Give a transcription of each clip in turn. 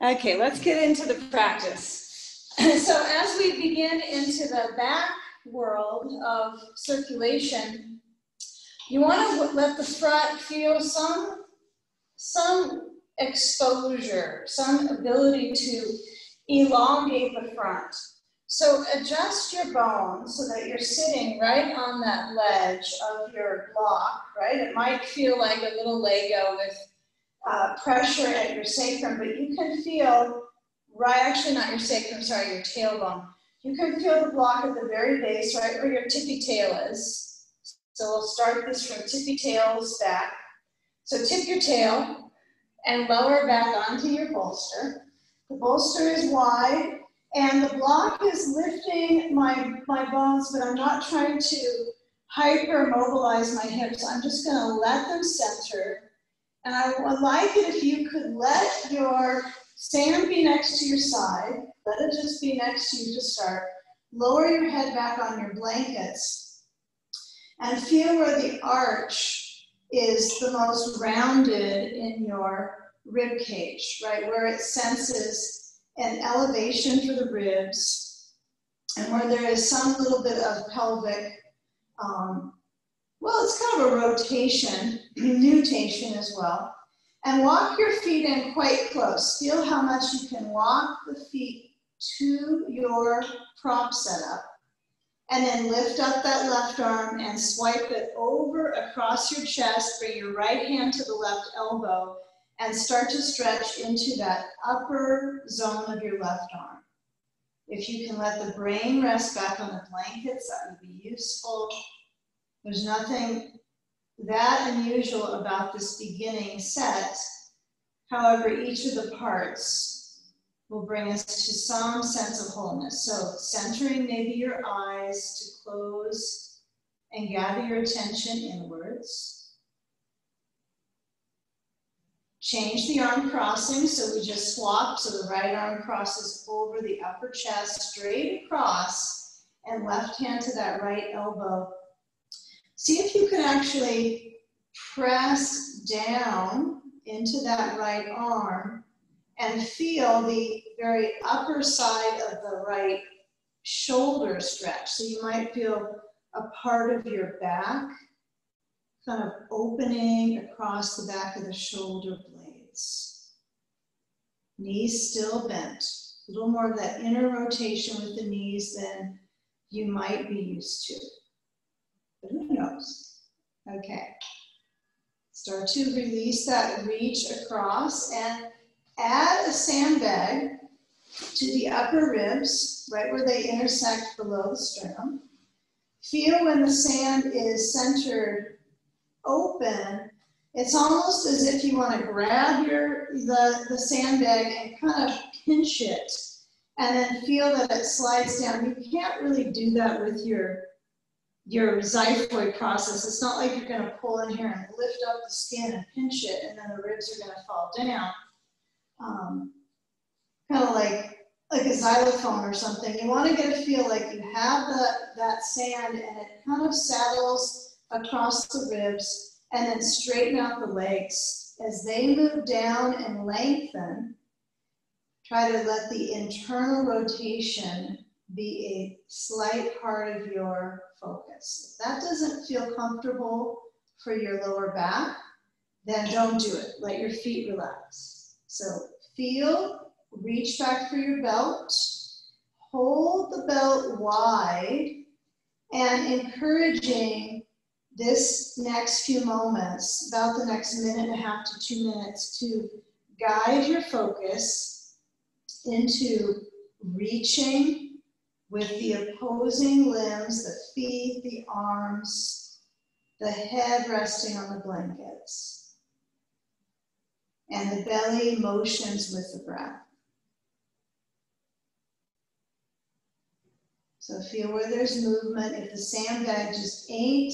Okay, let's get into the practice. So as we begin into the back world of circulation, you want to let the front feel some exposure, some ability to elongate the front. So adjust your bones so that you're sitting right on that ledge of your block, right? It might feel like a little Lego with pressure at your sacrum, but you can feel, right, actually not your sacrum, sorry, your tailbone. You can feel the block at the very base, right where your tippy tail is. So we'll start this from tippy tails back. So tip your tail and lower back onto your bolster. The bolster is wide and the block is lifting my bones, but I'm not trying to hyper-mobilize my hips. I'm just gonna let them center. And I would like it if you could let your sand be next to your side. Let it just be next to you to start. Lower your head back on your blankets and feel where the arch is the most rounded in your rib cage, right? Where it senses an elevation for the ribs and where there is some little bit of pelvic, well, it's kind of a rotation, nutation as well. And walk your feet in quite close. Feel how much you can walk the feet to your prop setup. And then lift up that left arm and swipe it over across your chest. Bring your right hand to the left elbow and start to stretch into that upper zone of your left arm. If you can let the brain rest back on the blankets, that would be useful. There's nothing that unusual about this beginning set. However, each of the parts will bring us to some sense of wholeness. So centering maybe your eyes to close and gather your attention inwards. Change the arm crossing, so we just swap, so the right arm crosses over the upper chest, straight across, and left hand to that right elbow. See if you can actually press down into that right arm and feel the very upper side of the right shoulder stretch. So you might feel a part of your back kind of opening across the back of the shoulder blades. Knees still bent. A little more of that inner rotation with the knees than you might be used to. But who knows? Okay. Start to release that reach across and add a sandbag to the upper ribs, right where they intersect below the sternum. Feel when the sand is centered open, it's almost as if you want to grab the sandbag and kind of pinch it and then feel that it slides down. You can't really do that with your xiphoid process. It's not like you're going to pull in here and lift up the skin and pinch it and then the ribs are going to fall down. Kind of like a xylophone or something. You want to get a feel like you have that sand and it kind of saddles across the ribs and then straighten out the legs. As they move down and lengthen, try to let the internal rotation be a slight part of your focus. If that doesn't feel comfortable for your lower back, then don't do it. Let your feet relax. So feel, reach back for your belt, hold the belt wide, and encouraging this next few moments, about the next minute and a half to 2 minutes, to guide your focus into reaching with the opposing limbs, the feet, the arms, the head resting on the blankets, and the belly motions with the breath. So feel where there's movement. If the sandbag just ain't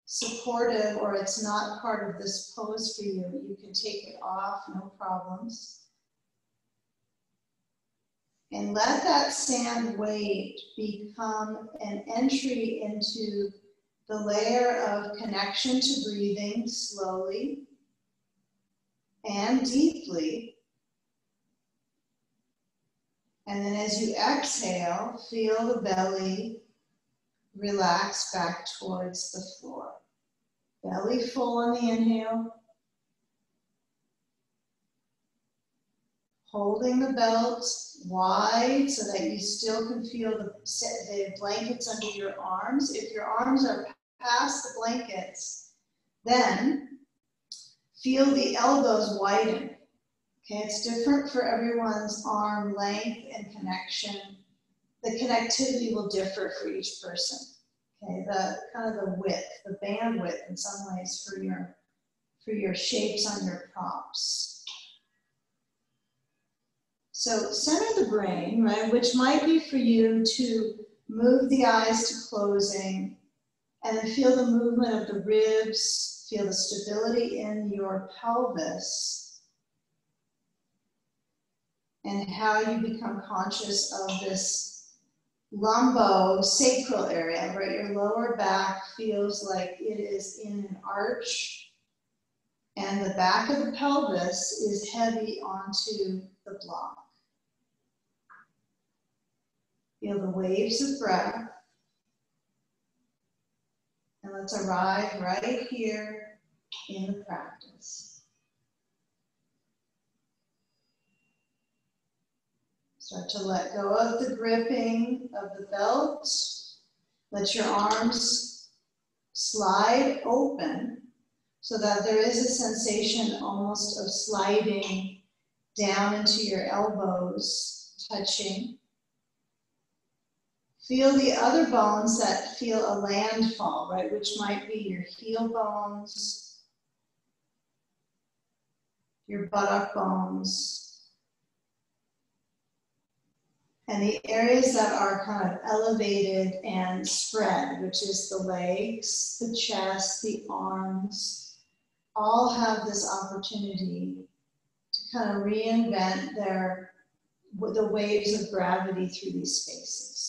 supportive or it's not part of this pose for you, you can take it off, no problems. And let that sand weight become an entry into the layer of connection to breathing slowly and deeply And then as you exhale, feel the belly relax back towards the floor. Belly full on the inhale. Holding the belt wide so that you still can feel the blankets under your arms. If your arms are past the blankets, then feel the elbows widen. Okay, it's different for everyone's arm length and connection. The connectivity will differ for each person. Okay, the kind of the width, the bandwidth in some ways for your shapes on your props. So center the brain, right, which might be for you to move the eyes to closing and then feel the movement of the ribs, feel the stability in your pelvis and how you become conscious of this lumbosacral area, right? Your lower back feels like it is in an arch and the back of the pelvis is heavy onto the block. Feel the waves of breath. And let's arrive right here in the practice. Start to let go of the gripping of the belt. Let your arms slide open so that there is a sensation almost of sliding down into your elbows, touching. Feel the other bones that feel a landfall, right? Which might be your heel bones, your buttock bones, and the areas that are kind of elevated and spread, which is the legs, the chest, the arms, all have this opportunity to kind of reinvent the waves of gravity through these spaces.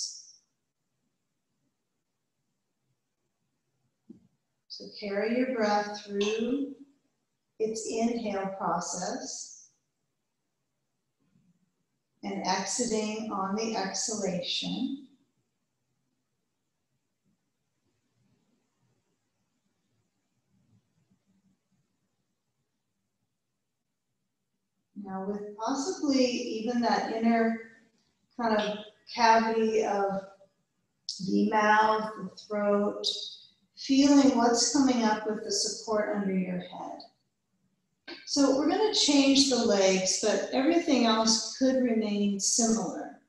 So carry your breath through its inhale process and exiting on the exhalation. Now with possibly even that inner kind of cavity of the mouth, the throat, feeling what's coming up with the support under your head. So we're going to change the legs, but everything else could remain similar.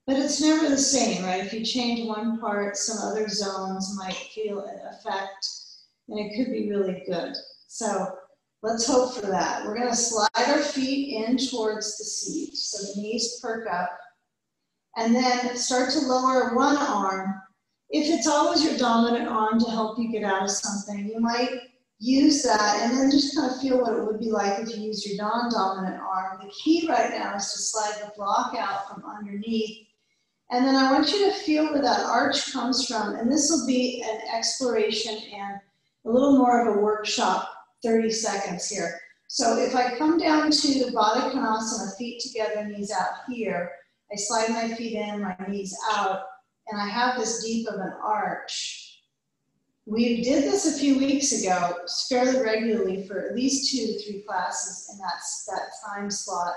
But it's never the same, right? If you change one part, some other zones might feel an effect, and it could be really good. So let's hope for that. We're going to slide our feet in towards the seat, so the knees perk up, and then start to lower one arm. If it's always your dominant arm to help you get out of something, you might use that and then just kind of feel what it would be like if you used your non-dominant arm. The key right now is to slide the block out from underneath. And then I want you to feel where that arch comes from. And this will be an exploration and a little more of a workshop, 30 seconds here. So if I come down to Baddha Konasana, feet together, knees out here, I slide my feet in, my knees out, and I have this deep of an arch. We did this a few weeks ago, fairly regularly for at least 2 to 3 classes in that time slot.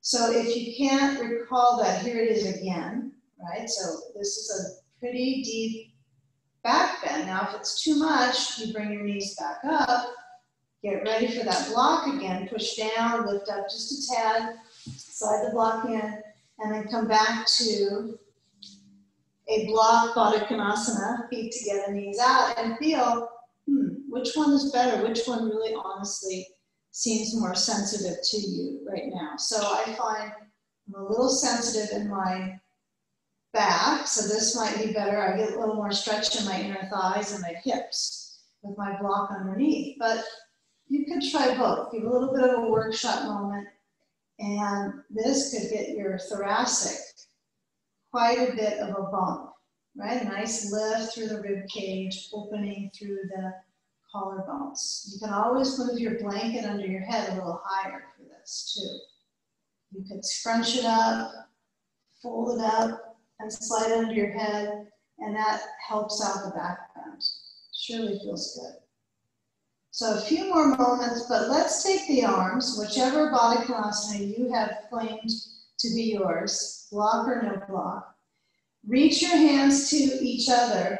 So if you can't recall that, here it is again, right? So this is a pretty deep back bend. Now, if it's too much, you bring your knees back up, get ready for that block again, push down, lift up just a tad, slide the block in, and then come back to a block, Baddha Konasana, feet together, knees out, and feel, which one is better? Which one really honestly seems more sensitive to you right now? So I find I'm a little sensitive in my back, so this might be better. I get a little more stretch in my inner thighs and my hips with my block underneath, but you could try both. Give a little bit of a workshop moment, and this could get your thoracic quite a bit of a bump, right? A nice lift through the rib cage, opening through the collarbones. You can always move your blanket under your head a little higher for this too. You could scrunch it up, fold it up and slide it under your head, and that helps out the back bend. Surely feels good. So a few more moments, but let's take the arms, whichever Baddha Konasana you have claimed to be yours, block or no block. Reach your hands to each other,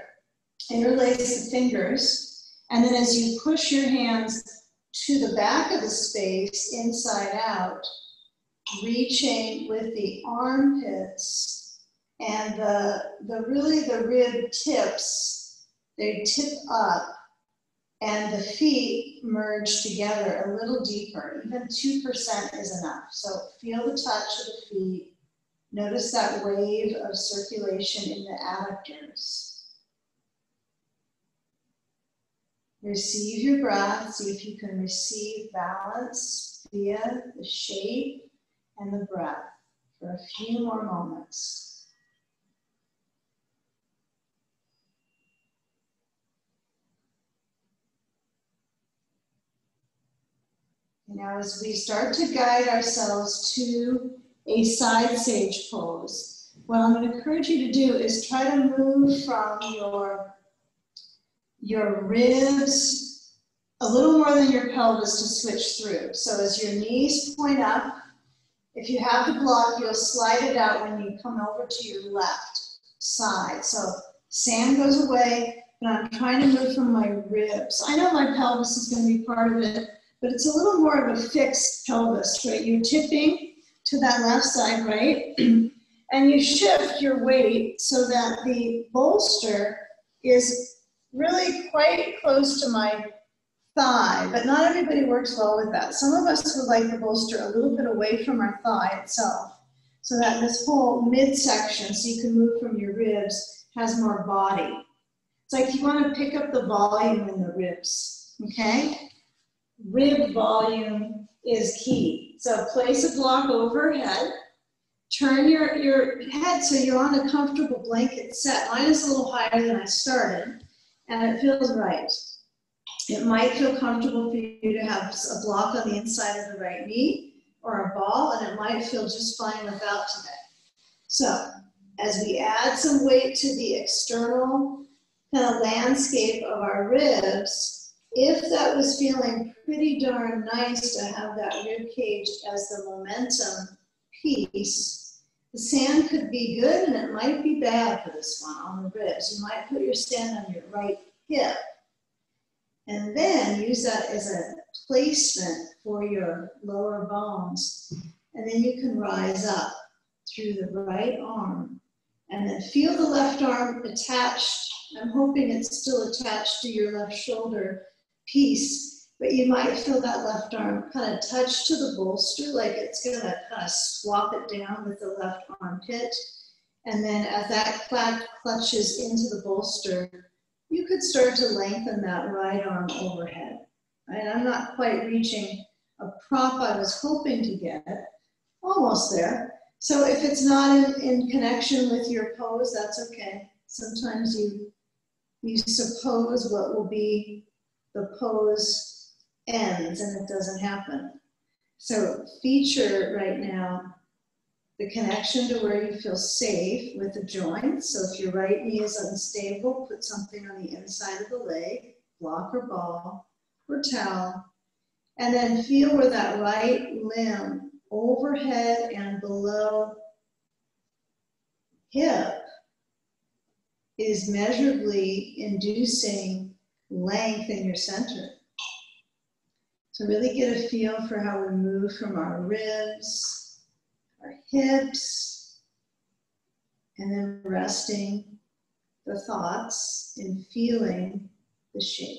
interlace the fingers, and then as you push your hands to the back of the space, inside out, reaching with the armpits and the rib tips, they tip up and the feet merge together a little deeper. Even 2% is enough. So feel the touch of the feet. Notice that wave of circulation in the adductors. Receive your breath. See if you can receive balance via the shape and the breath for a few more moments. Now, as we start to guide ourselves to a side sage pose, what I'm going to encourage you to do is try to move from your ribs a little more than your pelvis to switch through. So as your knees point up, if you have the block, you'll slide it out when you come over to your left side. So sand goes away, and I'm trying to move from my ribs. I know my pelvis is going to be part of it, but it's a little more of a fixed pelvis, right? You're tipping to that left side, right? And you shift your weight so that the bolster is really quite close to my thigh, but not everybody works well with that. Some of us would like the bolster a little bit away from our thigh itself, so that this whole midsection, so you can move from your ribs, has more body. It's like you want to pick up the volume in the ribs, okay? Rib volume is key. So place a block overhead. Turn your head so you're on a comfortable blanket set. Mine is a little higher than I started, and it feels right. It might feel comfortable for you to have a block on the inside of the right knee or a ball, and it might feel just fine without today. So as we add some weight to the external kind of landscape of our ribs, if that was feeling pretty darn nice to have that rib cage as the momentum piece, the sand could be good and it might be bad for this one on the ribs. You might put your sand on your right hip and then use that as a placement for your lower bones. And then you can rise up through the right arm and then feel the left arm attached. I'm hoping it's still attached to your left shoulder piece, but you might feel that left arm kind of touch to the bolster, like it's going to kind of swap it down with the left armpit. And then as that clutches into the bolster, you could start to lengthen that right arm overhead. Right? I'm not quite reaching a prop I was hoping to get, almost there. So if it's not in connection with your pose, that's okay. Sometimes you suppose what will be the pose ends and it doesn't happen. So feature right now the connection to where you feel safe with the joints. So if your right knee is unstable, put something on the inside of the leg, block or ball or towel, and then feel where that right limb overhead and below hip is measurably inducing length in your center. So really get a feel for how we move from our ribs, our hips, and then resting the thoughts in feeling the shape.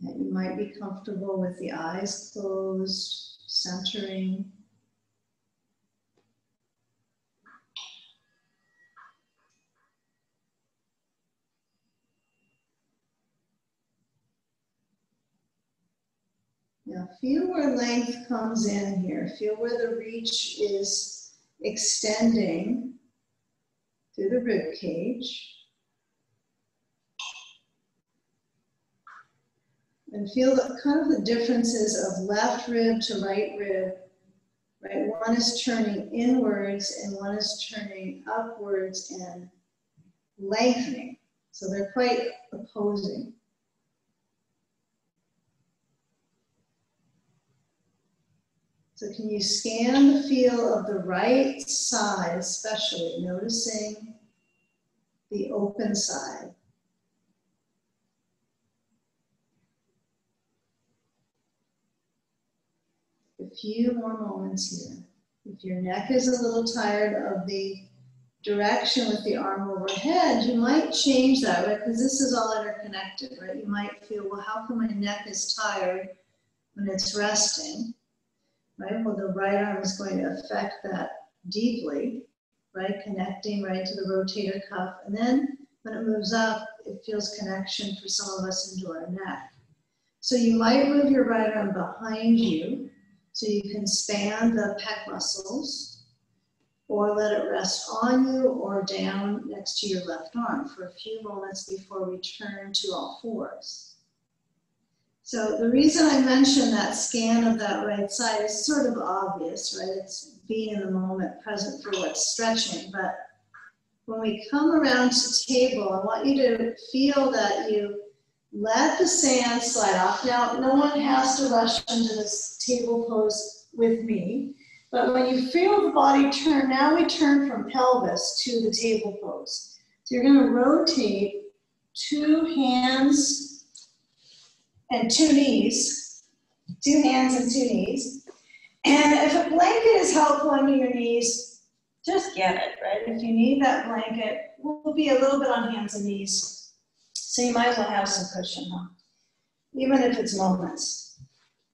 And you might be comfortable with the eyes closed, centering. Now feel where length comes in here. Feel where the reach is extending through the rib cage. And feel the kind of the differences of left rib to right rib, right? One is turning inwards and one is turning upwards and lengthening. So they're quite opposing. So can you scan the feel of the right side, especially noticing the open side? A few more moments here. If your neck is a little tired of the direction with the arm overhead, you might change that, right? Because this is all interconnected, right? You might feel, well, how come my neck is tired when it's resting? Right? Well, the right arm is going to affect that deeply, right? Connecting right to the rotator cuff. And then when it moves up, it feels connection for some of us into our neck. So you might move your right arm behind you so you can span the pec muscles, or let it rest on you or down next to your left arm for a few moments before we turn to all fours. So the reason I mentioned that scan of that right side is sort of obvious, right? It's being in the moment, present for what's stretching. But when we come around to table, I want you to feel that you let the sand slide off. Now, no one has to rush into this table pose with me. But when you feel the body turn, now we turn from pelvis to the table pose. So you're going to rotate 2 hands and 2 knees, 2 hands and 2 knees. And if a blanket is helpful under your knees, just get it, right? If you need that blanket, we'll be a little bit on hands and knees. So you might as well have some cushion, huh? Even if it's moments.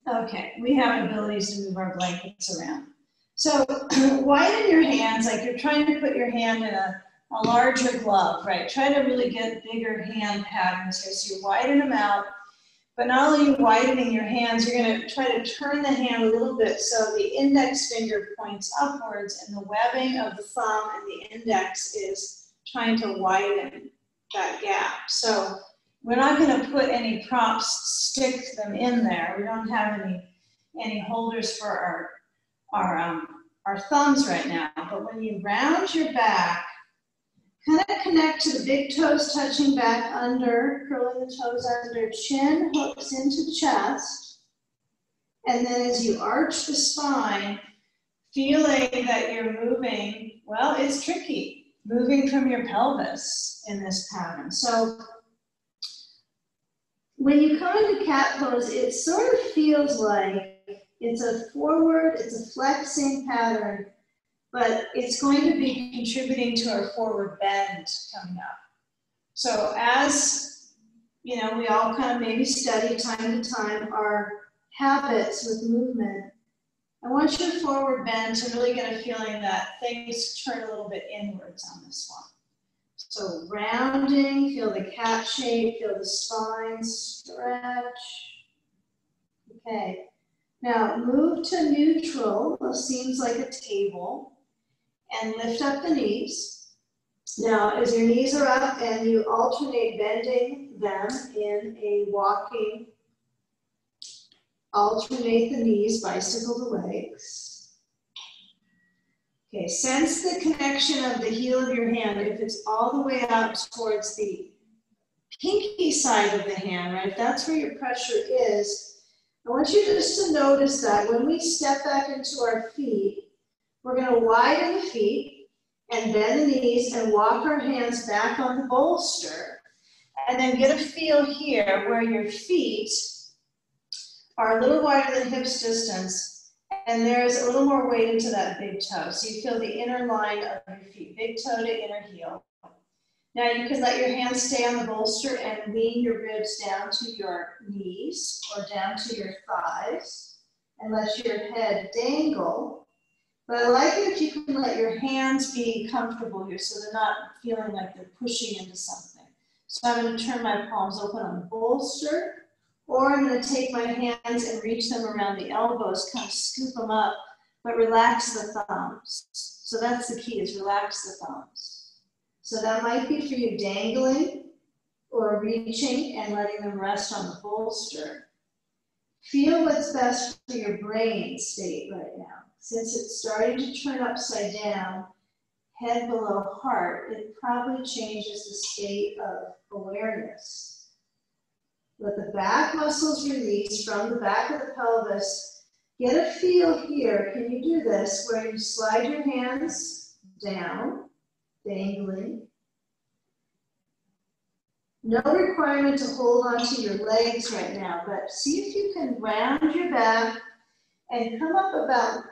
Okay, we have abilities to move our blankets around. So widen your hands like you're trying to put your hand in a larger glove, right? Try to really get bigger hand patterns here. So you widen them out, but not only are you widening your hands, you're gonna try to turn the hand a little bit so the index finger points upwards and the webbing of the thumb and the index is trying to widen that gap. So we're not gonna put any props, stick them in there. We don't have any holders for our thumbs right now, but when you round your back, kind of connect to the big toes touching back under, curling the toes under, chin hooks into the chest, and then as you arch the spine, feeling that you're moving, well, it's tricky, moving from your pelvis in this pattern. So when you come into cat pose, it sort of feels like it's a forward, it's a flexing pattern, but it's going to be contributing to our forward bend coming up. So as, you know, we all kind of maybe study time to time our habits with movement, I want your forward bend to really get a feeling that things turn a little bit inwards on this one. So rounding, feel the cat shape, feel the spine stretch. Okay. Now move to neutral, it seems like a table, and lift up the knees. Now as your knees are up and you alternate bending them in a walking, alternate the knees, bicycle the legs. Okay, sense the connection of the heel of your hand. If it's all the way up towards the pinky side of the hand, right, if that's where your pressure is, I want you just to notice that when we step back into our feet, we're going to widen the feet and bend the knees and walk our hands back on the bolster. And then get a feel here where your feet are a little wider than hips distance, and there's a little more weight into that big toe. So you feel the inner line of your feet, big toe to inner heel. Now you can let your hands stay on the bolster and lean your ribs down to your knees or down to your thighs and let your head dangle. But I like it if you can let your hands be comfortable here so they're not feeling like they're pushing into something. So I'm going to turn my palms open on the bolster, or I'm going to take my hands and reach them around the elbows, kind of scoop them up, but relax the thumbs. So that's the key, is relax the thumbs. So that might be for you dangling or reaching and letting them rest on the bolster. Feel what's best for your brain state right now. Since it's starting to turn upside down, head below heart, it probably changes the state of awareness. Let the back muscles release from the back of the pelvis. Get a feel here. Can you do this where you slide your hands down, dangling? No requirement to hold onto your legs right now, but see if you can round your back and come up about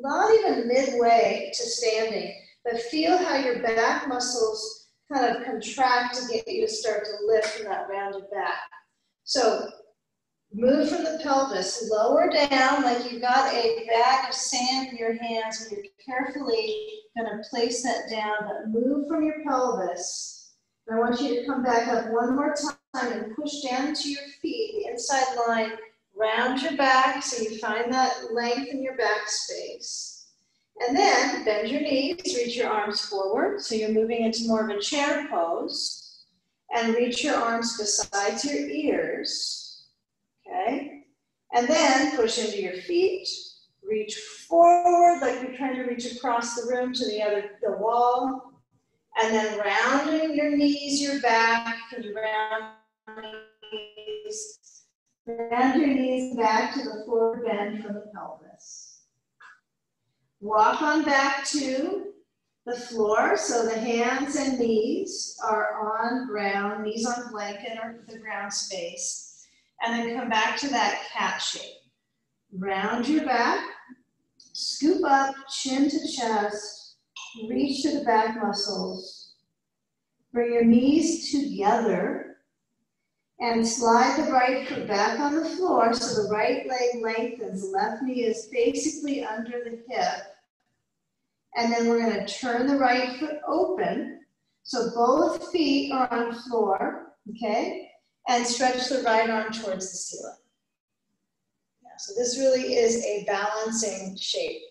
not even midway to standing, but feel how your back muscles kind of contract to get you to start to lift from that rounded back. So move from the pelvis, lower down like you've got a bag of sand in your hands, and you're carefully going to place that down, but move from your pelvis. And I want you to come back up one more time and push down into your feet, the inside line, round your back so you find that length in your back space. And then bend your knees, reach your arms forward, so you're moving into more of a chair pose, and reach your arms beside your ears, okay? And then push into your feet, reach forward like you're trying to reach across the room to the wall, and then rounding your knees, your back, and round your knees back to the forward bend from the pelvis. Walk on back to the floor, so the hands and knees are on ground, knees on blanket or the ground space, and then come back to that cat shape. Round your back, scoop up, chin to chest, reach to the back muscles, bring your knees together, and slide the right foot back on the floor so the right leg lengthens, the left knee is basically under the hip. And then we're going to turn the right foot open, so both feet are on the floor, okay? And stretch the right arm towards the ceiling. Yeah, so this really is a balancing shape.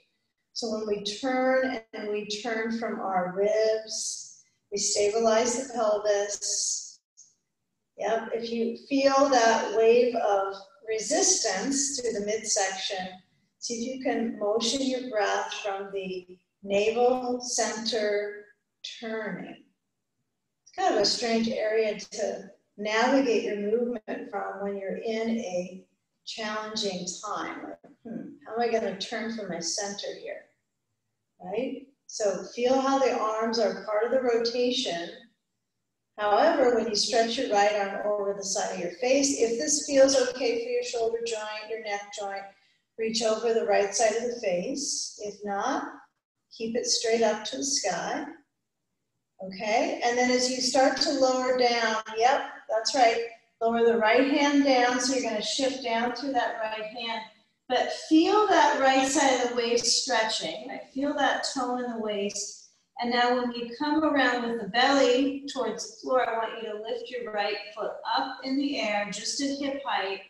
So when we turn and we turn from our ribs, we stabilize the pelvis. Yep, if you feel that wave of resistance through the midsection, see if you can motion your breath from the navel center turning. It's kind of a strange area to navigate your movement from when you're in a challenging time. Like, how am I going to turn from my center here? Right? So feel how the arms are part of the rotation. However, when you stretch your right arm over the side of your face, if this feels okay for your shoulder joint, your neck joint, reach over the right side of the face. If not, keep it straight up to the sky. Okay, and then as you start to lower down, yep, that's right, lower the right hand down, so you're going to shift down through that right hand. But feel that right side of the waist stretching. Right? Feel that tone in the waist. And now when you come around with the belly towards the floor, I want you to lift your right foot up in the air, just at hip height.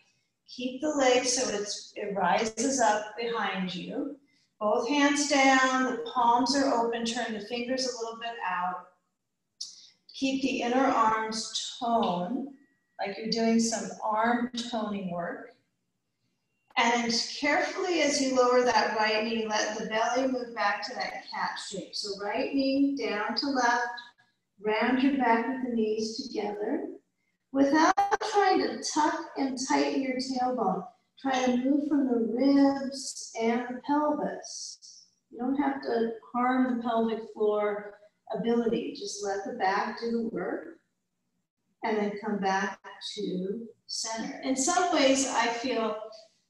Keep the leg so it rises up behind you. Both hands down, the palms are open, turn the fingers a little bit out. Keep the inner arms toned, like you're doing some arm toning work. And carefully as you lower that right knee, let the belly move back to that cat shape. So right knee down to left, round your back with the knees together. Without trying to tuck and tighten your tailbone, try to move from the ribs and the pelvis. You don't have to harm the pelvic floor ability. Just let the back do the work and then come back to center. In some ways, I feel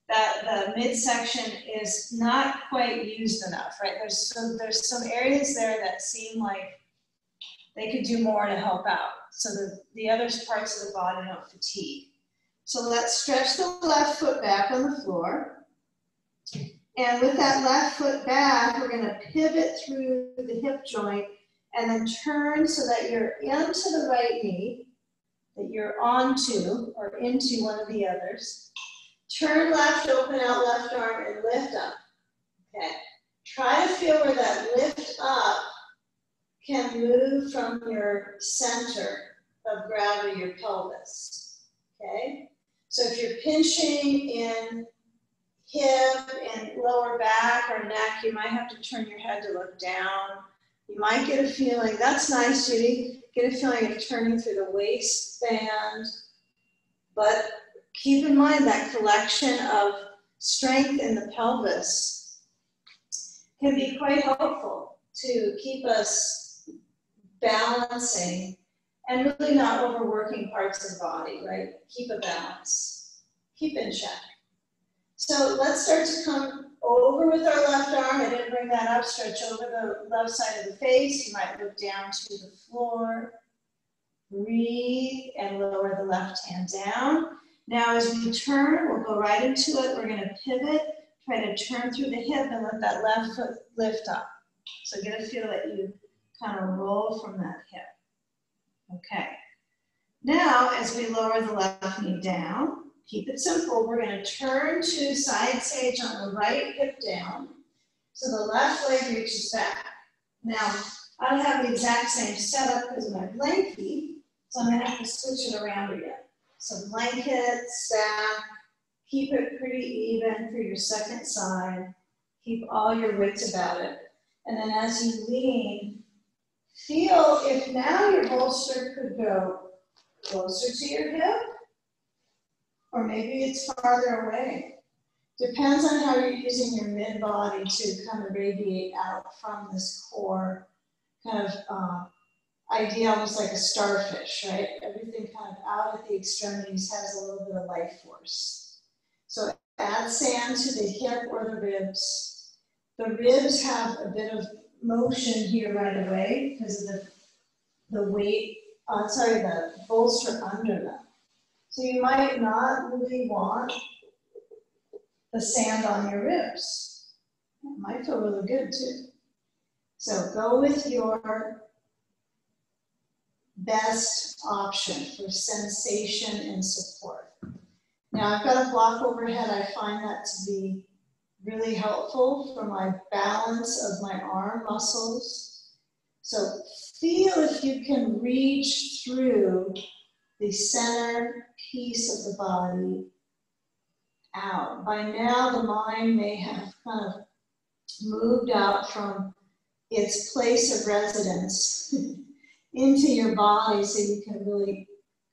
that the midsection is not quite used enough, right? There's some areas there that seem like they could do more to help out so that the other parts of the body don't fatigue. So let's stretch the left foot back on the floor. And with that left foot back, we're going to pivot through the hip joint and then turn so that you're into the right knee, that you're onto or into one of the others. Turn left, open out left arm, and lift up. Okay. Try to feel where that lift up can move from your center of gravity, your pelvis. Okay. So if you're pinching in hip and lower back or neck, you might have to turn your head to look down. You might get a feeling, that's nice, Judy, get a feeling of turning through the waistband. But keep in mind that collection of strength in the pelvis can be quite helpful to keep us balancing and really not overworking parts of the body, right? Keep a balance, keep in check. So let's start to come over with our left arm. I didn't bring that up. Stretch over the left side of the face. You might look down to the floor. Breathe and lower the left hand down. Now as we turn, we'll go right into it. We're going to pivot, try to turn through the hip and let that left foot lift up. So get a feel that you kind of roll from that hip. Okay. Now as we lower the left knee down, keep it simple. We're going to turn to side sage on the right hip down. So the left leg reaches back. Now, I don't have the exact same setup because of my blankie, so I'm going to have to switch it around again. So blanket, stack, keep it pretty even for your second side. Keep all your wits about it. And then as you lean, feel if now your bolster could go closer to your hip, or maybe it's farther away. Depends on how you're using your mid-body to kind of radiate out from this core kind of idea, almost like a starfish, right? Everything kind of out at the extremities has a little bit of life force. So add sand to the hip or the ribs. The ribs have a bit of motion here right away because of the weight, the bolster under them. So you might not really want the sand on your ribs. It might feel really good too. So go with your best option for sensation and support. Now I've got a block overhead. I find that to be really helpful for my balance of my arm muscles. So feel if you can reach through the center piece of the body out. By now the mind may have kind of moved out from its place of residence into your body so you can really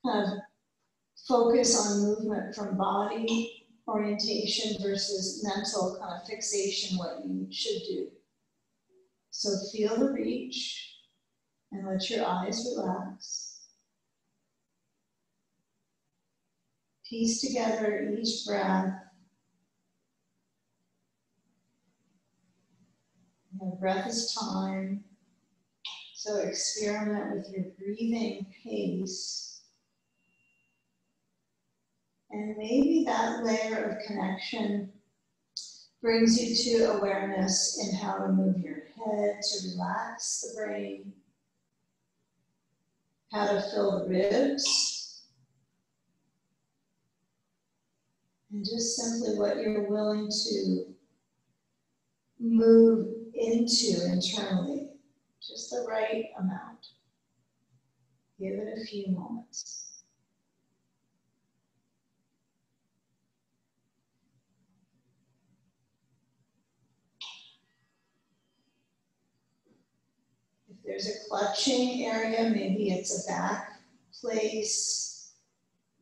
kind of focus on movement from body orientation versus mental kind of fixation, what you should do. So feel the reach and let your eyes relax. Piece together each breath. Breath is time. So experiment with your breathing pace. And maybe that layer of connection brings you to awareness in how to move your head to relax the brain, how to fill the ribs, and just simply what you're willing to move into internally, just the right amount. Give it a few moments. If there's a clutching area, maybe it's a back place,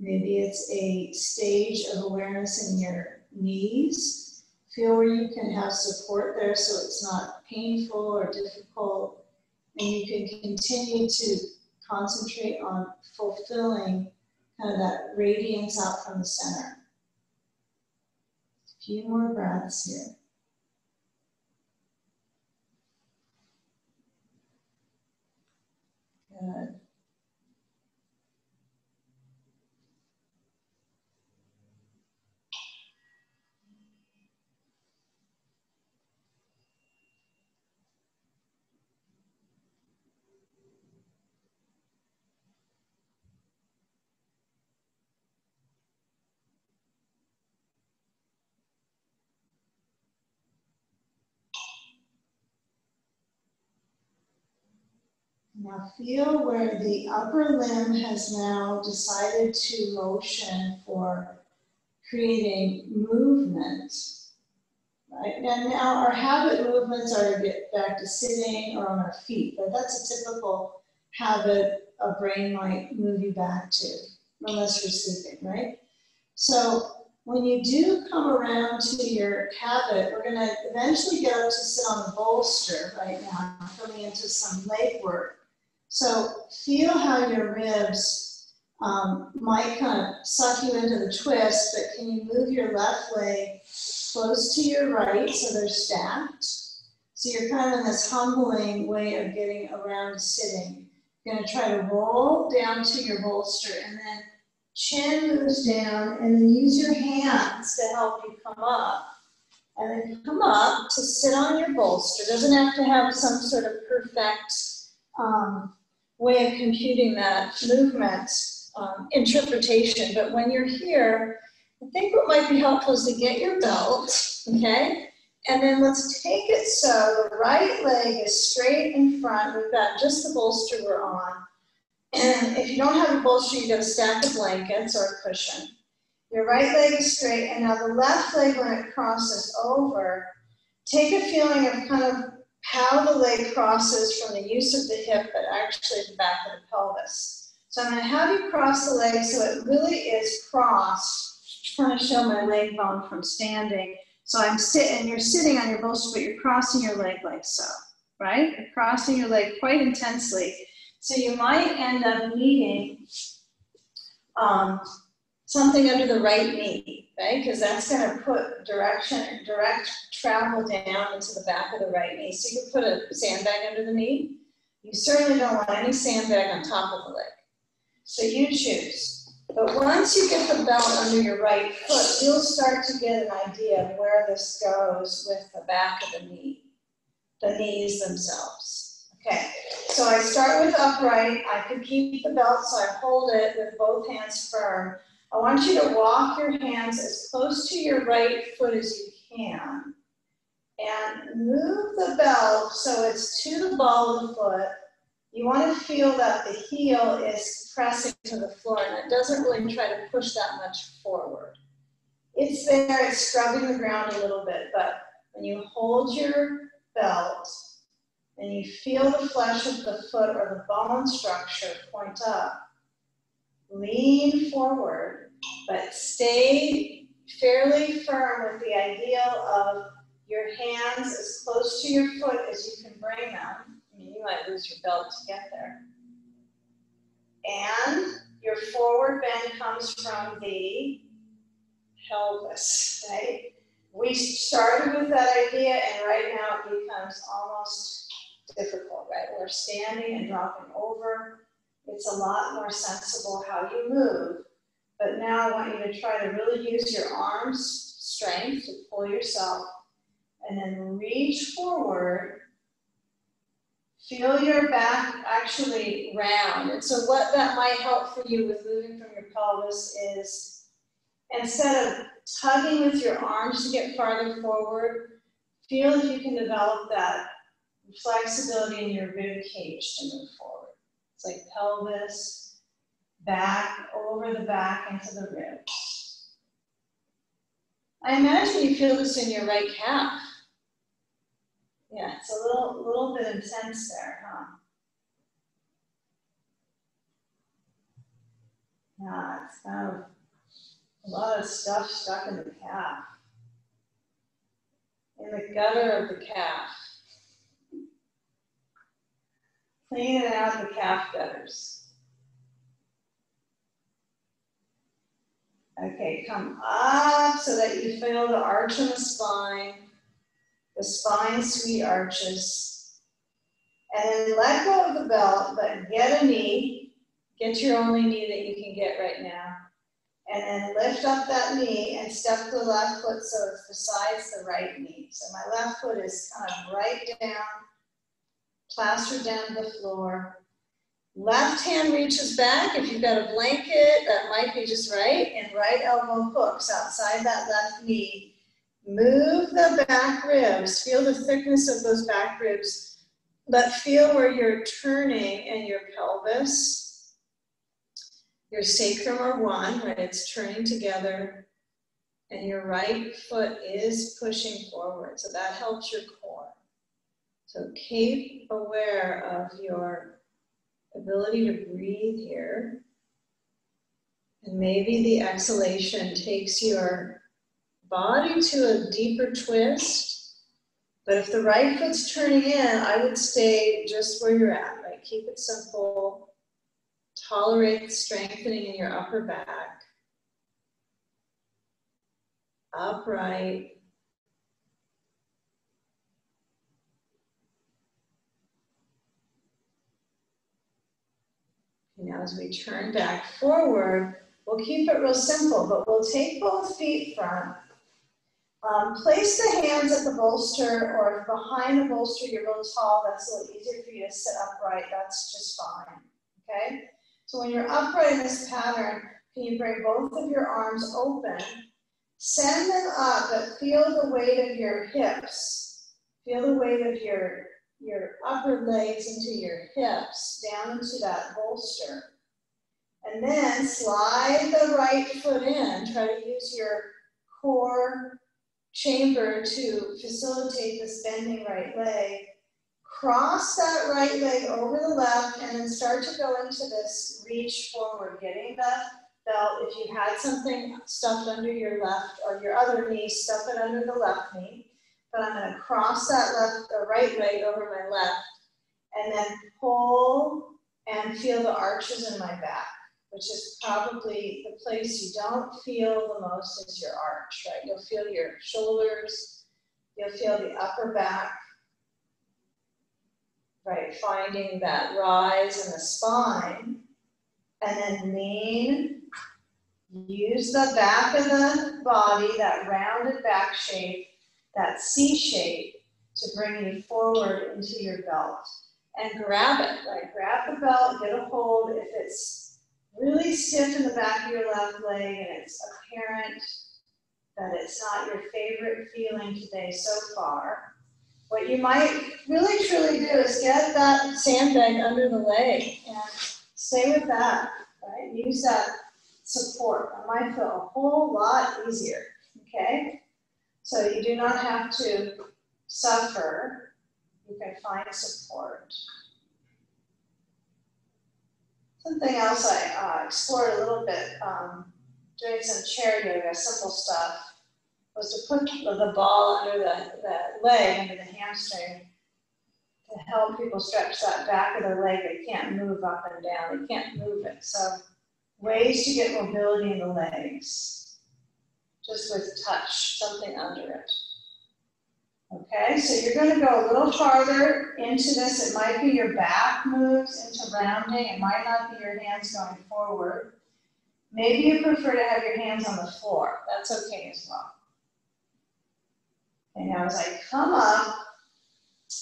maybe it's a stage of awareness in your knees. Feel where you can have support there so it's not painful or difficult, and you can continue to concentrate on fulfilling kind of that radiance out from the center. A few more breaths here. Good. Now feel where the upper limb has now decided to motion for creating movement. Right? And now our habit movements are to get back to sitting or on our feet, but that's a typical habit a brain might move you back to, unless you're sleeping, right? So when you do come around to your habit, we're gonna eventually get up to sit on the bolster right now, coming into some leg work. So feel how your ribs might kind of suck you into the twist, but can you move your left leg close to your right so they're stacked? So you're kind of in this humbling way of getting around to sitting. You're going to try to roll down to your bolster and then chin moves down and then use your hands to help you come up. And then come up to sit on your bolster. It doesn't have to have some sort of perfect way of computing that movement interpretation, but when you're here, I think what might be helpful is to get your belt, okay? And then let's take it so the right leg is straight in front. We've got just the bolster we're on. And if you don't have a bolster, you've got a stack of blankets or a cushion. Your right leg is straight, and now the left leg, when it crosses over, take a feeling of kind of how the leg crosses from the use of the hip, but actually the back of the pelvis. So I'm going to have you cross the leg so it really is crossed. I'm trying to show my leg bone from standing. So I'm sitting, you're sitting on your bolster, but you're crossing your leg like so, right? You're crossing your leg quite intensely. So you might end up needing something under the right knee, right? Because that's going to put direct travel down into the back of the right knee. So you can put a sandbag under the knee. You certainly don't want any sandbag on top of the leg. So you choose. But once you get the belt under your right foot, you'll start to get an idea of where this goes with the back of the knee, the knees themselves. Okay, so I start with upright. I can keep the belt, so I hold it with both hands firm. I want you to walk your hands as close to your right foot as you can. And move the belt so it's to the ball of the foot. You want to feel that the heel is pressing to the floor, and it doesn't really try to push that much forward. It's there, it's scrubbing the ground a little bit, but when you hold your belt and you feel the flesh of the foot or the bone structure point up, lean forward, but stay fairly firm with the ideal of your hands as close to your foot as you can bring them. I mean, you might lose your belt to get there. And your forward bend comes from the pelvis, right? We started with that idea, and right now it becomes almost difficult, right? We're standing and dropping over. It's a lot more sensible how you move. But now I want you to try to really use your arms' strength to pull yourself, and then reach forward. Feel your back actually round. And so what that might help for you with moving from your pelvis is, instead of tugging with your arms to get farther forward, feel if you can develop that flexibility in your rib cage to move forward. It's like pelvis, back, over the back into the ribs. I imagine you feel this in your right calf. Yeah, it's a little bit intense there, huh? Yeah, it's kind of a lot of stuff stuck in the calf. In the gutter of the calf. Cleaning out the calf gutters. Okay, come up so that you feel the arch in the spine sweet arches. And then let go of the belt, but get a knee. Get your only knee that you can get right now. And then lift up that knee and step the left foot so it's besides the right knee. So my left foot is kind of right down, plastered down to the floor. Left hand reaches back. If you've got a blanket, that might be just right. And right elbow hooks outside that left knee. Move the back ribs. Feel the thickness of those back ribs. But feel where you're turning in your pelvis. Your sacrum are one, right? It's turning together. and your right foot is pushing forward. So that helps your core. So keep aware of your ability to breathe here. And maybe the exhalation takes your body to a deeper twist. But if the right foot's turning in, I would stay just where you're at, right? Keep it simple. Tolerate the strengthening in your upper back. Upright. Now as we turn back forward, we'll keep it real simple, but we'll take both feet front. Place the hands at the bolster, or if behind the bolster you're real tall, that's a little easier for you to sit upright, that's just fine, okay? So when you're upright in this pattern, can you bring both of your arms open, send them up, but feel the weight of your hips, feel the weight of your upper legs into your hips, down into that bolster. And then slide the right foot in, try to use your core chamber to facilitate this bending right leg. Cross that right leg over the left and then start to go into this reach forward, getting the belt. If you had something stuffed under your left or your other knee, stuff it under the left knee. But I'm going to cross that right leg over my left and then pull and feel the arches in my back, which is probably the place you don't feel the most is your arch, right? You'll feel your shoulders, you'll feel the upper back, right? Finding that rise in the spine, and then lean, use the back of the body, that rounded back shape, that C shape, to bring you forward into your belt. And grab it, right? Grab the belt, get a hold. If it's really stiff in the back of your left leg and it's apparent that it's not your favorite feeling today so far, what you might really truly do is get that sandbag under the leg and stay with that, right? Use that support. That might feel a whole lot easier, okay? So you do not have to suffer. You can find support. Something else I explored a little bit doing some chair yoga, simple stuff, was to put the ball under the leg, under the hamstring, to help people stretch that back of their leg. They can't move up and down. They can't move it. So ways to get mobility in the legs, just with touch, something under it. Okay, so you're going to go a little farther into this. It might be your back moves into rounding. It might not be your hands going forward. Maybe you prefer to have your hands on the floor. That's okay as well. And now as I come up,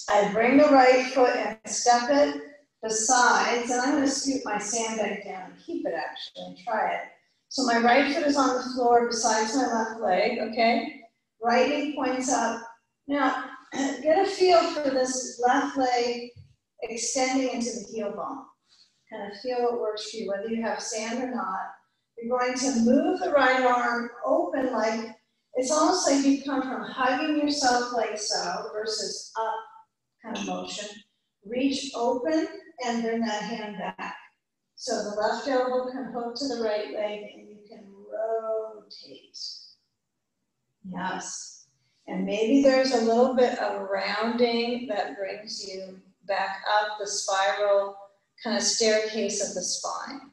I bring the right foot and step it besides, and I'm going to scoot my sandbag down and keep it actually and try it. So my right foot is on the floor besides my left leg, okay? Right knee points up. Now, get a feel for this left leg extending into the heel bone. Kind of feel what works for you, whether you have sand or not. You're going to move the right arm open, like it's almost like you come from hugging yourself like so versus up kind of motion. Reach open and bring that hand back. So the left elbow can hook to the right leg and you can rotate. Yes. And maybe there's a little bit of rounding that brings you back up the spiral kind of staircase of the spine,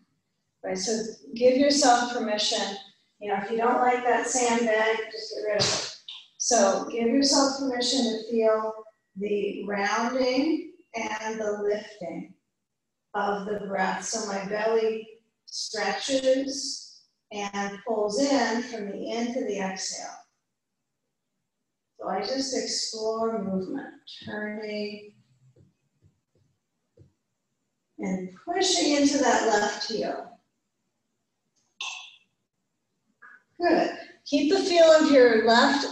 right? So give yourself permission. You know, if you don't like that sandbag, just get rid of it. So give yourself permission to feel the rounding and the lifting of the breath. So my belly stretches and pulls in from the in to the exhale. So I just explore movement, turning and pushing into that left heel. Good. Keep the feel of your left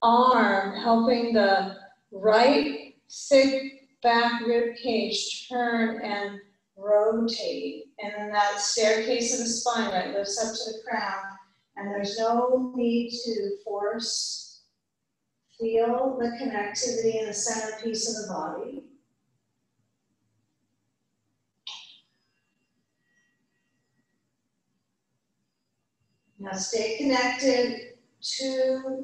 arm helping the right thick back rib cage turn and rotate. And then that staircase of the spine, right, lifts up to the crown. And there's no need to force. Feel the connectivity in the centerpiece of the body. Now stay connected to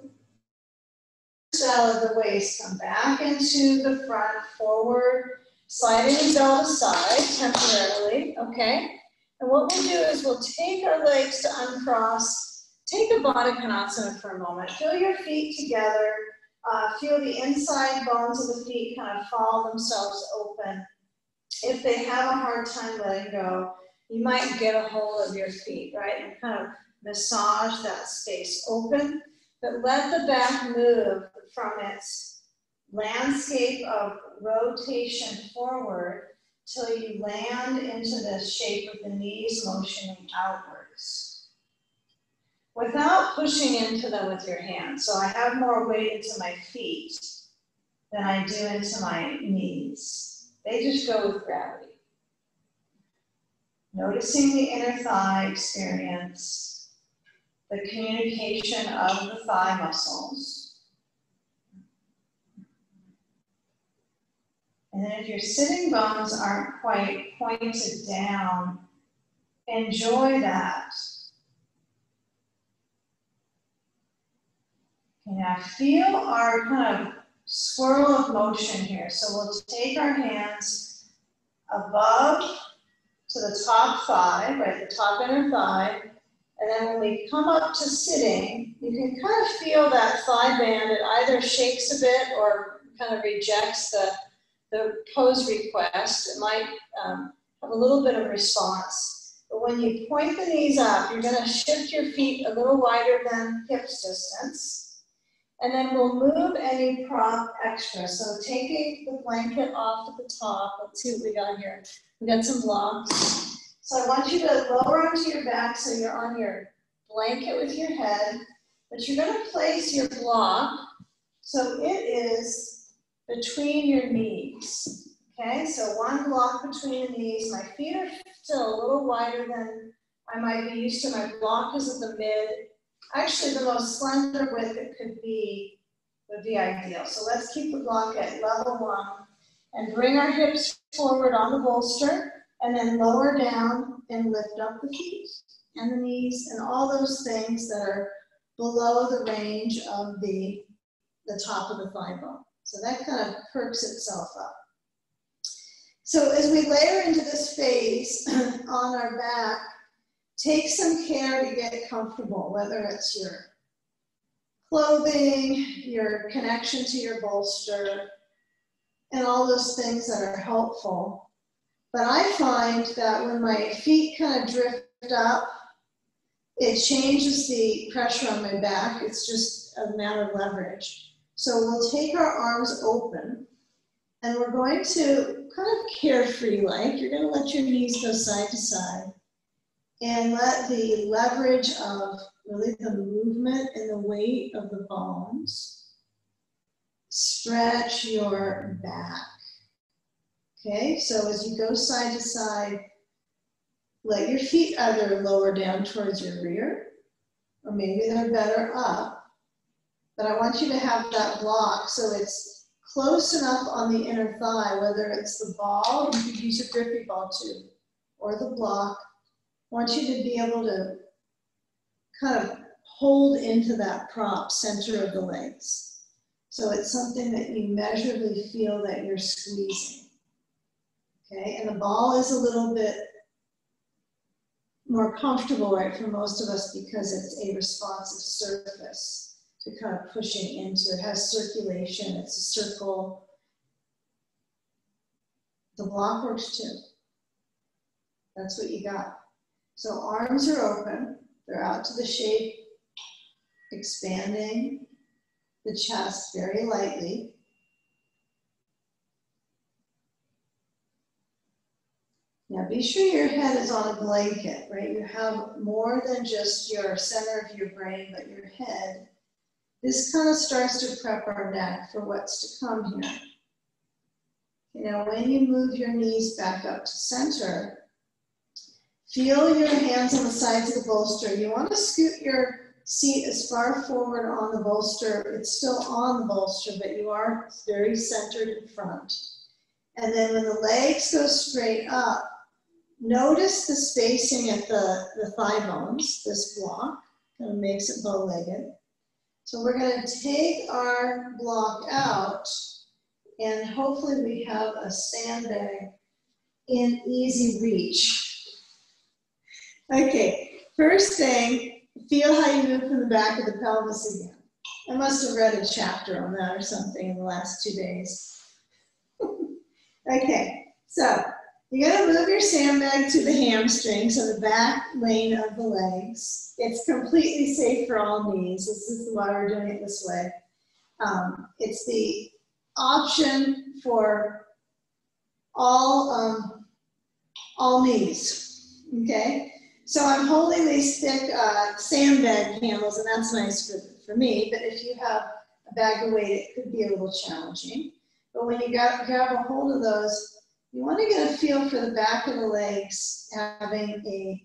the cell of the waist. Come back into the front, forward, sliding the belt aside temporarily, okay? And what we'll do is we'll take our legs to uncross. Take a Baddha Konasana for a moment. Feel your feet together. Feel the inside bones of the feet kind of fall themselves open. If they have a hard time letting go, you might get a hold of your feet, right? And kind of massage that space open, but let the back move from its landscape of rotation forward till you land into the shape of the knees motioning outwards. Without pushing into them with your hands. So I have more weight into my feet than I do into my knees. They just go with gravity. Noticing the inner thigh experience, the communication of the thigh muscles. And then if your sitting bones aren't quite pointed down, enjoy that. Okay, now feel our kind of swirl of motion here. So we'll take our hands above to the top thigh, right, the top inner thigh. And then when we come up to sitting, you can kind of feel that thigh band. It either shakes a bit or kind of rejects the pose request. It might have a little bit of response. But when you point the knees up, you're going to shift your feet a little wider than hips distance. And then we'll move any prop extra. So taking the blanket off at the top, let's see what we got here. We got some blocks. So I want you to lower onto your back so you're on your blanket with your head, but you're going to place your block so it is between your knees. Okay, so one block between the knees. My feet are still a little wider than I might be used to. My block is at the mid. Actually, the most slender width it could be would be ideal. So let's keep the block at level 1 and bring our hips forward on the bolster and then lower down and lift up the feet and the knees and all those things that are below the range of the top of the thigh bone. So that kind of perks itself up. So as we layer into this phase on our back, take some care to get comfortable, whether it's your clothing, your connection to your bolster, and all those things that are helpful. But I find that when my feet kind of drift up, it changes the pressure on my back. It's just a matter of leverage. So we'll take our arms open, and we're going to kind of carefree-like. You're going to let your knees go side to side. And let the leverage of really the movement and the weight of the bones stretch your back. Okay, so as you go side to side, let your feet either lower down towards your rear, or maybe they're better up. But I want you to have that block so it's close enough on the inner thigh, whether it's the ball, you could use a grippy ball too, or the block. I want you to be able to kind of hold into that prop center of the legs. So it's something that you measurably feel that you're squeezing. Okay, and the ball is a little bit more comfortable, right, for most of us because it's a responsive surface to kind of pushing into. It has circulation, it's a circle. The block works too. That's what you got. So arms are open, they're out to the shape, expanding the chest very lightly. Now be sure your head is on a blanket, right? You have more than just your center of your brain, but your head. This kind of starts to prep our neck for what's to come here. You know, when you move your knees back up to center, feel your hands on the sides of the bolster. You want to scoot your seat as far forward on the bolster. It's still on the bolster, but you are very centered in front. And then when the legs go straight up, notice the spacing at the thigh bones, this block, kind of makes it bow-legged. So we're going to take our block out, and hopefully we have a sandbag in easy reach. Okay, first thing, feel how you move from the back of the pelvis again. I must have read a chapter on that or something in the last 2 days. Okay, so you're going to move your sandbag to the hamstrings, so the back lane of the legs. It's completely safe for all knees. This is why we're doing it this way. It's the option for all knees, okay? So I'm holding these thick sandbag handles, and that's nice for me, but if you have a bag of weight, it could be a little challenging. But when you grab a hold of those, you want to get a feel for the back of the legs having a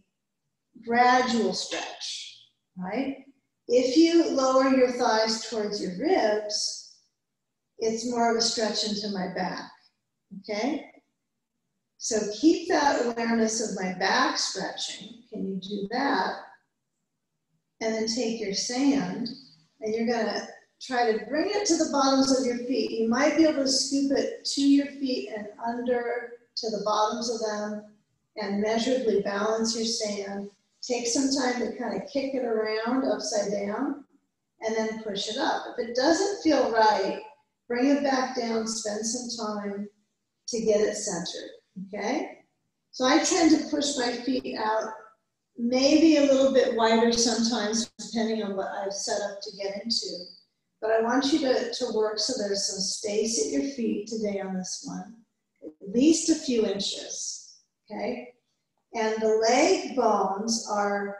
gradual stretch, right? If you lower your thighs towards your ribs, it's more of a stretch into my back, okay? So keep that awareness of my back stretching. Can you do that? And then take your sand, and you're going to try to bring it to the bottoms of your feet. You might be able to scoop it to your feet and under to the bottoms of them and measurably balance your sand. Take some time to kind of kick it around upside down and then push it up. If it doesn't feel right, bring it back down, spend some time to get it centered, okay? So I tend to push my feet out maybe a little bit wider sometimes, depending on what I've set up to get into. But I want you to work so there's some space at your feet today on this one, at least a few inches, okay? And the leg bones are,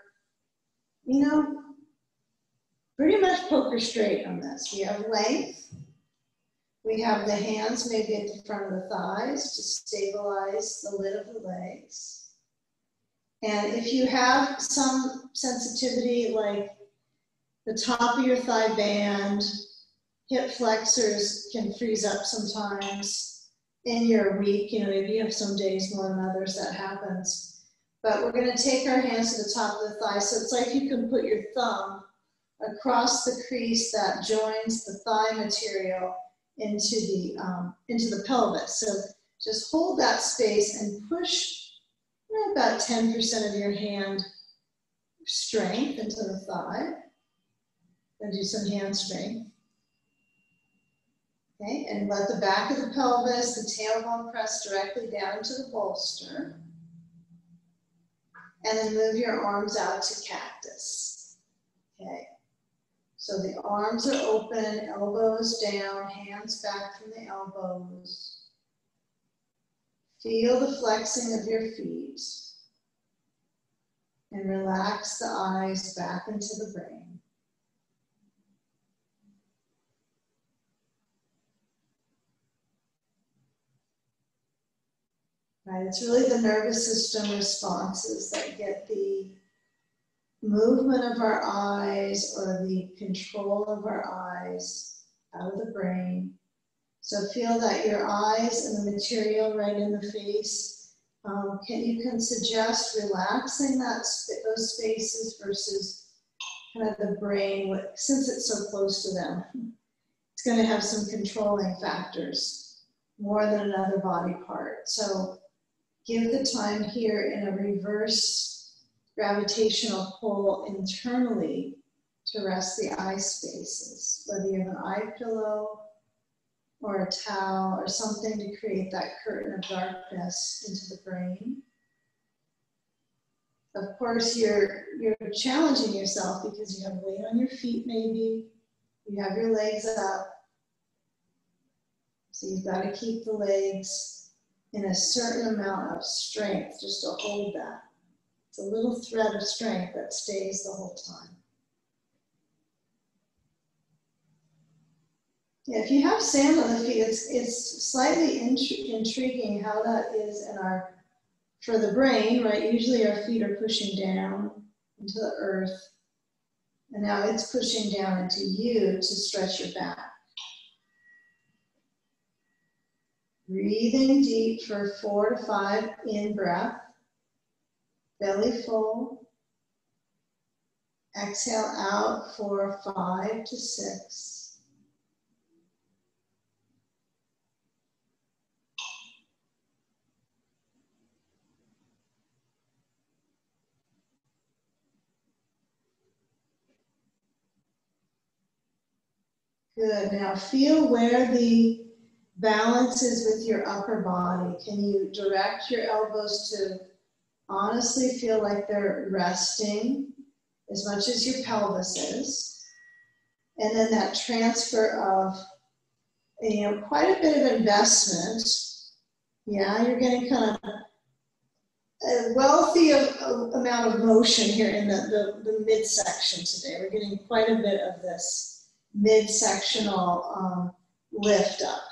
you know, pretty much poker straight on this. We have length. We have the hands maybe at the front of the thighs to stabilize the lid of the legs. And if you have some sensitivity, like the top of your thigh band, hip flexors can freeze up sometimes in your week. You know, maybe you have some days more than others that happens. But we're going to take our hands to the top of the thigh. So it's like you can put your thumb across the crease that joins the thigh material into the pelvis. So just hold that space and push about 10% of your hand strength into the thigh. And do some hand strength. Okay, and let the back of the pelvis, the tailbone press directly down into the bolster. And then move your arms out to cactus. Okay, so the arms are open, elbows down, hands back from the elbows. Feel the flexing of your feet. And relax the eyes back into the brain. Right, it's really the nervous system responses that get the movement of our eyes or the control of our eyes out of the brain. So feel that your eyes and the material right in the face, you can suggest relaxing those spaces versus kind of the brain, since it's so close to them. It's going to have some controlling factors more than another body part. So give the time here in a reverse gravitational pull internally to rest the eye spaces, whether you have an eye pillow or a towel or something to create that curtain of darkness into the brain. Of course, you're challenging yourself because you have weight on your feet maybe, you have your legs up, so you've got to keep the legs in a certain amount of strength just to hold that. It's a little thread of strength that stays the whole time. Yeah, if you have sand on the feet, it's slightly intriguing how that is for the brain, right? Usually our feet are pushing down into the earth. And now it's pushing down into you to stretch your back. Breathing deep for 4 to 5 in breath. Belly full. Exhale out for 5 to 6. Good. Now feel where the balance is with your upper body. Can you direct your elbows to honestly feel like they're resting as much as your pelvis is? And then that transfer of, quite a bit of investment. Yeah, you're getting kind of a wealthy amount of motion here in the midsection today. We're getting quite a bit of this midsectional lift up,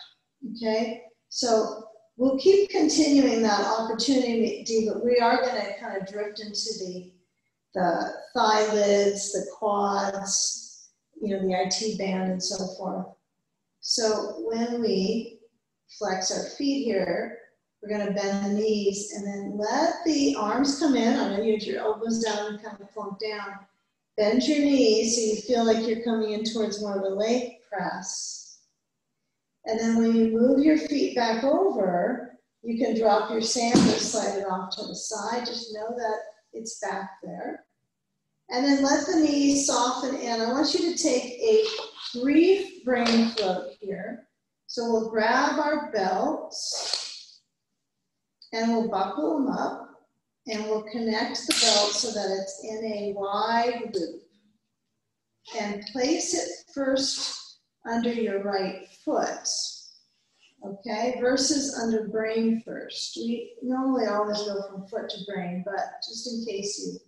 okay? So we'll keep continuing that opportunity, but we are gonna kind of drift into the thigh lids, the quads, the IT band and so forth. So when we flex our feet here, we're gonna bend the knees and then let the arms come in. I know you have your elbows down and kind of plunk down. Bend your knees so you feel like you're coming in towards more of a leg press. And then when you move your feet back over, you can drop your sandal, slide it off to the side. Just know that it's back there. And then let the knees soften in. I want you to take a brief brain float here. So we'll grab our belts and we'll buckle them up. And we'll connect the belt so that it's in a wide loop. And place it first under your right foot, okay, versus under brain first. We normally always go from foot to brain, but just in case you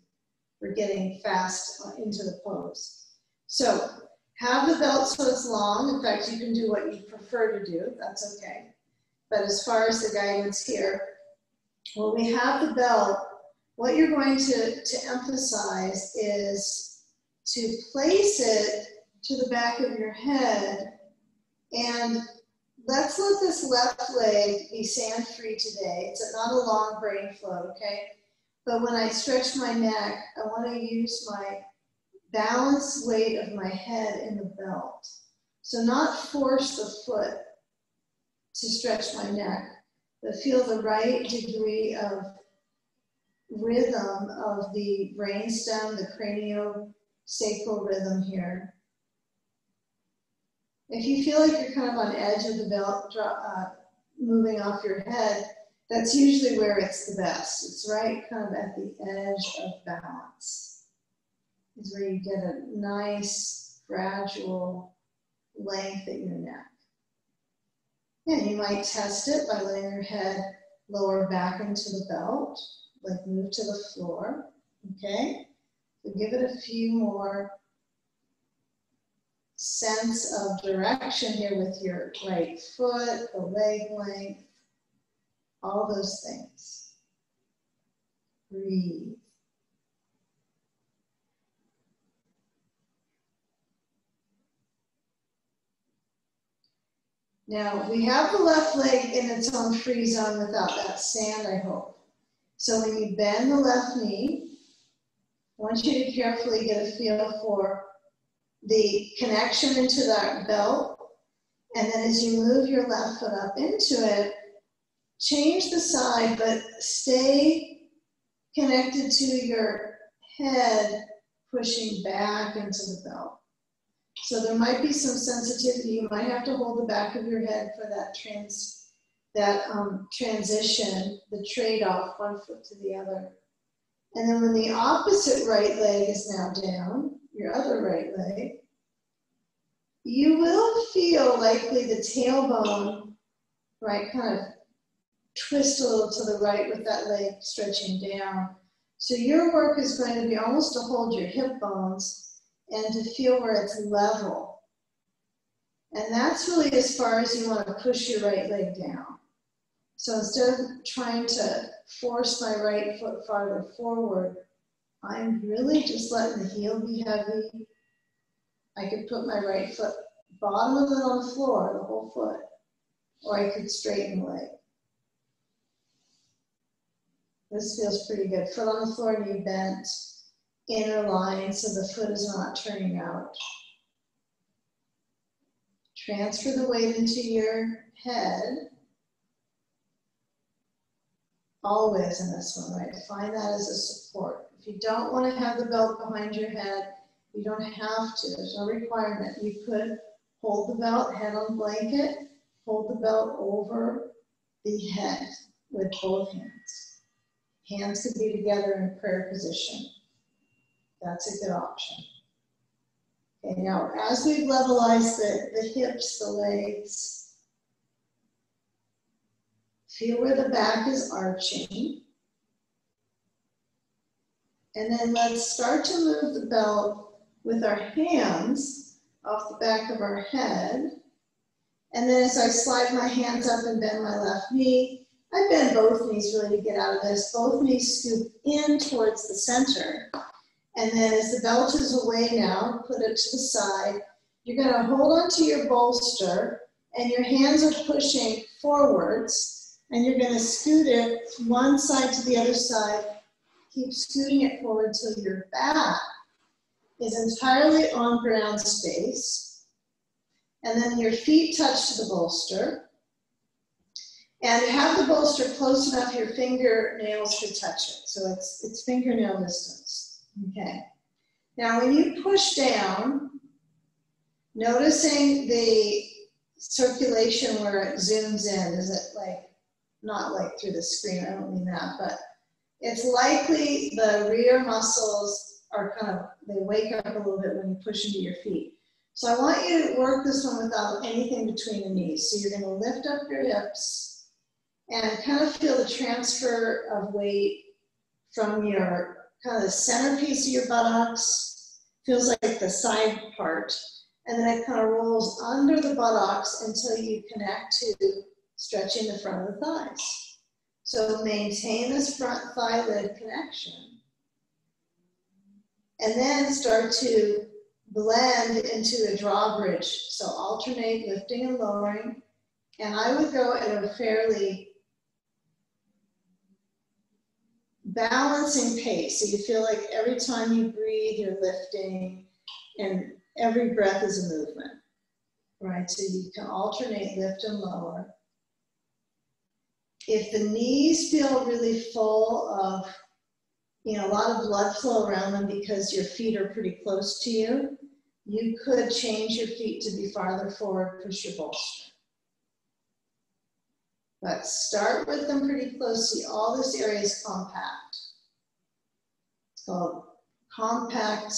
were getting fast into the pose. So have the belt so it's long. In fact, you can do what you prefer to do. That's okay. But as far as the guidance here, when we have the belt, what you're going to emphasize is to place it to the back of your head, and let's let this left leg be sand-free today. It's not a long brain flow, okay? But when I stretch my neck, I want to use my balanced weight of my head in the belt. So not force the foot to stretch my neck, but feel the right degree of rhythm of the brainstem, the craniosacral rhythm here. If you feel like you're kind of on edge of the belt, moving off your head, that's usually where it's the best. It's right kind of at the edge of balance. Is where you get a nice, gradual length at your neck. And you might test it by letting your head lower back into the belt. Like move to the floor, okay? So give it a few more sense of direction here with your right foot, the leg length, all those things. Breathe. Now, we have the left leg in its own free zone without that sand, I hope. So when you bend the left knee, I want you to carefully get a feel for the connection into that belt. And then as you move your left foot up into it, change the side, but stay connected to your head, pushing back into the belt. So there might be some sensitivity. You might have to hold the back of your head for that transition, the trade-off, one foot to the other. And then when the opposite right leg is now down, your other right leg, you will feel likely the tailbone, right, kind of twist a little to the right with that leg stretching down. So your work is going to be almost to hold your hip bones and to feel where it's level. And that's really as far as you want to push your right leg down. So instead of trying to force my right foot farther forward, I'm really just letting the heel be heavy I could put my right foot, bottom of it on the floor, the whole foot, or I could straighten the leg. This feels pretty good. Foot on the floor, knee bent, inner line so the foot is not turning out. Transfer the weight into your head. Always in this one, right? Find that as a support. If you don't want to have the belt behind your head, you don't have to. There's no requirement. You could hold the belt, head on blanket, hold the belt over the head with both hands. Hands could be together in prayer position. That's a good option. Okay, now as we've levelized the hips, the legs, feel where the back is arching. And then let's start to move the belt with our hands off the back of our head. And then as I slide my hands up and bend my left knee, I bend both knees really to get out of this. Both knees scoop in towards the center. And then as the belt is away now, put it to the side. You're going to hold onto your bolster and your hands are pushing forwards. And you're going to scoot it from one side to the other side. Keep scooting it forward till your back is entirely on ground space. And then your feet touch to the bolster. And have the bolster close enough your fingernails to touch it. So it's fingernail distance. Okay. Now when you push down, noticing the circulation where it zooms in, is it like, not like through the screen, I don't mean that, but it's likely the rear muscles are kind of, they wake up a little bit when you push into your feet. So I want you to work this one without anything between the knees. So you're going to lift up your hips and kind of feel the transfer of weight from your kind of the centerpiece of your buttocks, feels like the side part, and then it kind of rolls under the buttocks until you connect to stretching the front of the thighs. So maintain this front thigh lid connection. And then start to blend into a drawbridge. So alternate lifting and lowering. And I would go at a fairly balancing pace. So you feel like every time you breathe, you're lifting, and every breath is a movement, right? So you can alternate lift and lower. If the knees feel really full of, a lot of blood flow around them because your feet are pretty close to you, you could change your feet to be farther forward, push your bolster. But start with them pretty close. See, all this area is compact. It's called compact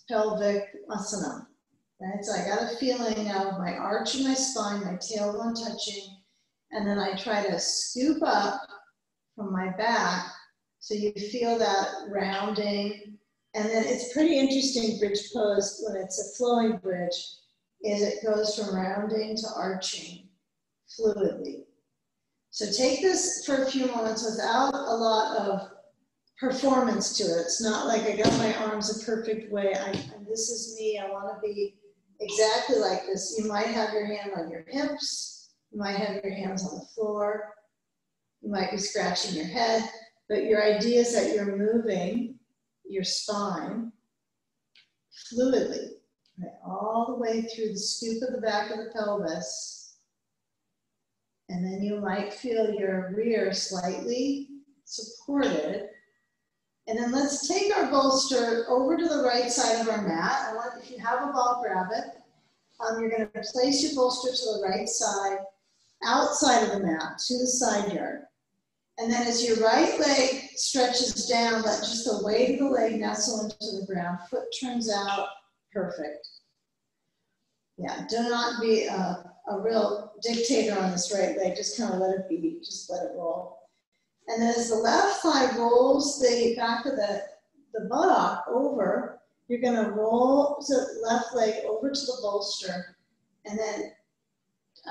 pelvic asana. Right? So I got a feeling now of my arch in my spine, my tailbone touching, and then I try to scoop up from my back so you feel that rounding. And then it's pretty interesting bridge pose when it's a flowing bridge, is it goes from rounding to arching fluidly. So take this for a few moments without a lot of performance to it. It's not like I got my arms a perfect way. This is me, I want to be exactly like this. You might have your hand on your hips. You might have your hands on the floor. You might be scratching your head, but your idea is that you're moving your spine fluidly, right, all the way through the scoop of the back of the pelvis. And then you might feel your rear slightly supported. And then let's take our bolster over to the right side of our mat. If you have a ball, grab it. You're going to place your bolster to the right side, outside of the mat, to the side yard. And then as your right leg stretches down, let just the weight of the leg nestle into the ground. Foot turns out, perfect. Yeah, do not be a real dictator on this right leg. Just kind of let it be, just let it roll. And then as the left thigh rolls the back of the buttock over, you're going to roll the left leg over to the bolster, and then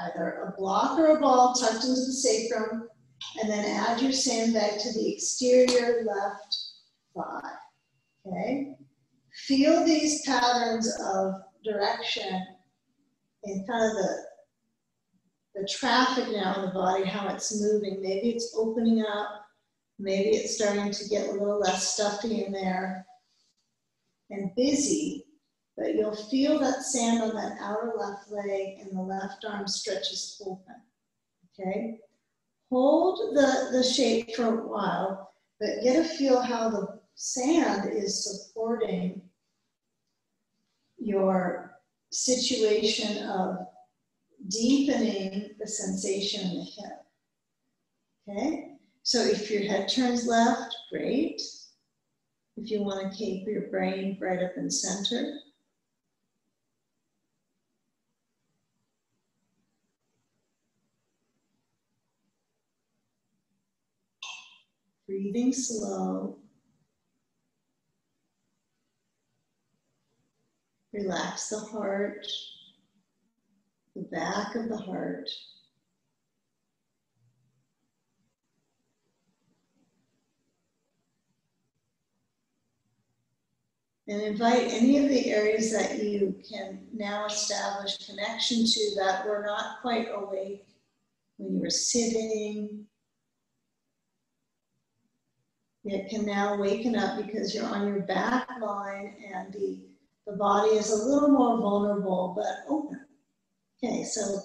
either a block or a ball tucked into the sacrum, and then add your sandbag to the exterior left thigh, okay? Feel these patterns of direction and kind of the traffic now in the body, how it's moving. Maybe it's opening up, maybe it's starting to get a little less stuffy in there and busy, but you'll feel that sand on that outer left leg and the left arm stretches open, okay? Hold the shape for a while, but get a feel how the sand is supporting your situation of deepening the sensation in the hip, okay? So if your head turns left, great. If you want to keep your brain right up in center. Breathing slow. Relax the heart, the back of the heart. And invite any of the areas that you can now establish connection to that were not quite awake when you were sitting. It can now waken up because you're on your back line and the body is a little more vulnerable but open. Okay, so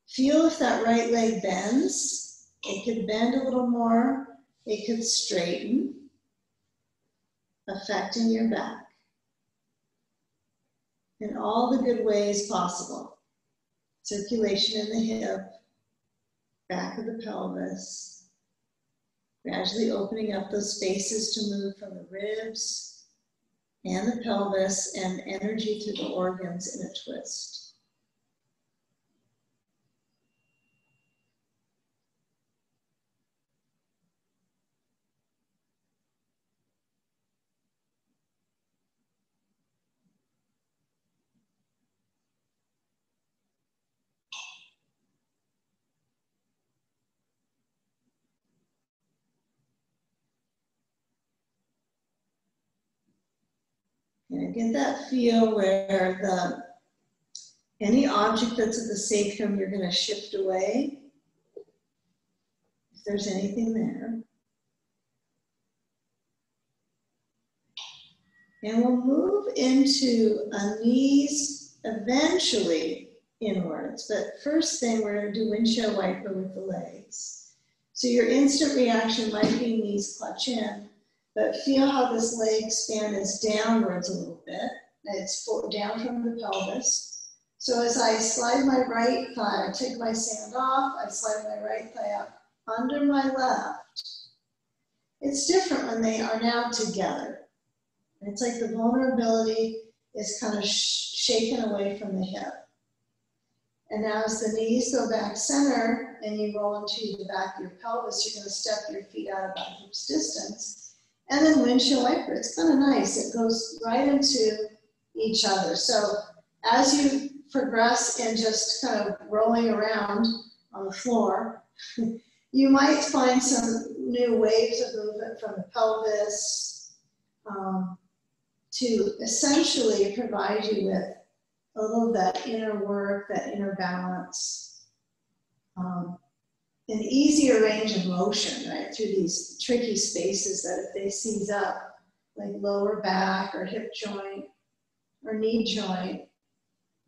feel if that right leg bends. It could bend a little more. It could straighten, affecting your back in all the good ways possible. Circulation in the hip, back of the pelvis, gradually opening up those spaces to move from the ribs and the pelvis and energy through the organs in a twist. And get that feel where any object that's at the sacrum, you're going to shift away, if there's anything there. And we'll move into a knees eventually inwards, but first thing we're going to do windshield wiper with the legs. So your instant reaction might be knees clutch in, but feel how this leg span is downwards a little bit. It's down from the pelvis. So as I slide my right thigh, I take my sand off, I slide my right thigh up under my left. It's different when they are now together. It's like the vulnerability is kind of shaken away from the hip. And now as the knees go back center and you roll into the back of your pelvis, you're going to step your feet out about hips distance. And then windshield wiper, it's kind of nice. It goes right into each other. So as you progress in just kind of rolling around on the floor, you might find some new waves of movement from the pelvis to essentially provide you with a little of that inner work, that inner balance. An easier range of motion, right, through these tricky spaces that if they seize up, like lower back or hip joint or knee joint,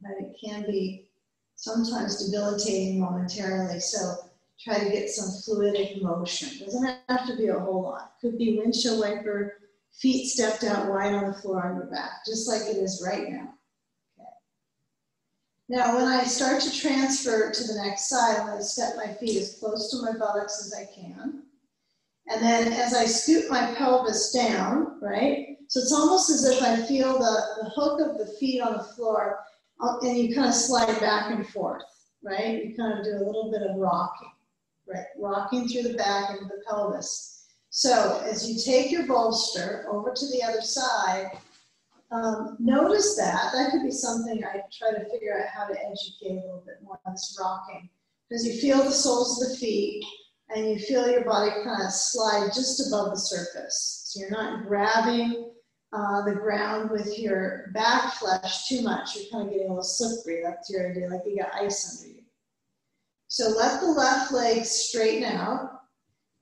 that it can be sometimes debilitating momentarily. So try to get some fluidic motion. Doesn't have to be a whole lot. Could be windshield wiper, feet stepped out wide on the floor on your back, just like it is right now. Now, when I start to transfer to the next side, I'm going to step my feet as close to my buttocks as I can. And then as I scoot my pelvis down, right? So it's almost as if I feel the hook of the feet on the floor, and you kind of slide back and forth, right? You kind of do a little bit of rocking, right? Rocking through the back into the pelvis. So as you take your bolster over to the other side, notice that could be something I try to figure out how to educate a little bit more on this rocking, because you feel the soles of the feet and you feel your body kind of slide just above the surface. So you're not grabbing the ground with your back flesh too much. You're kind of getting a little slippery. That's your idea, like you got ice under you. So let the left leg straighten out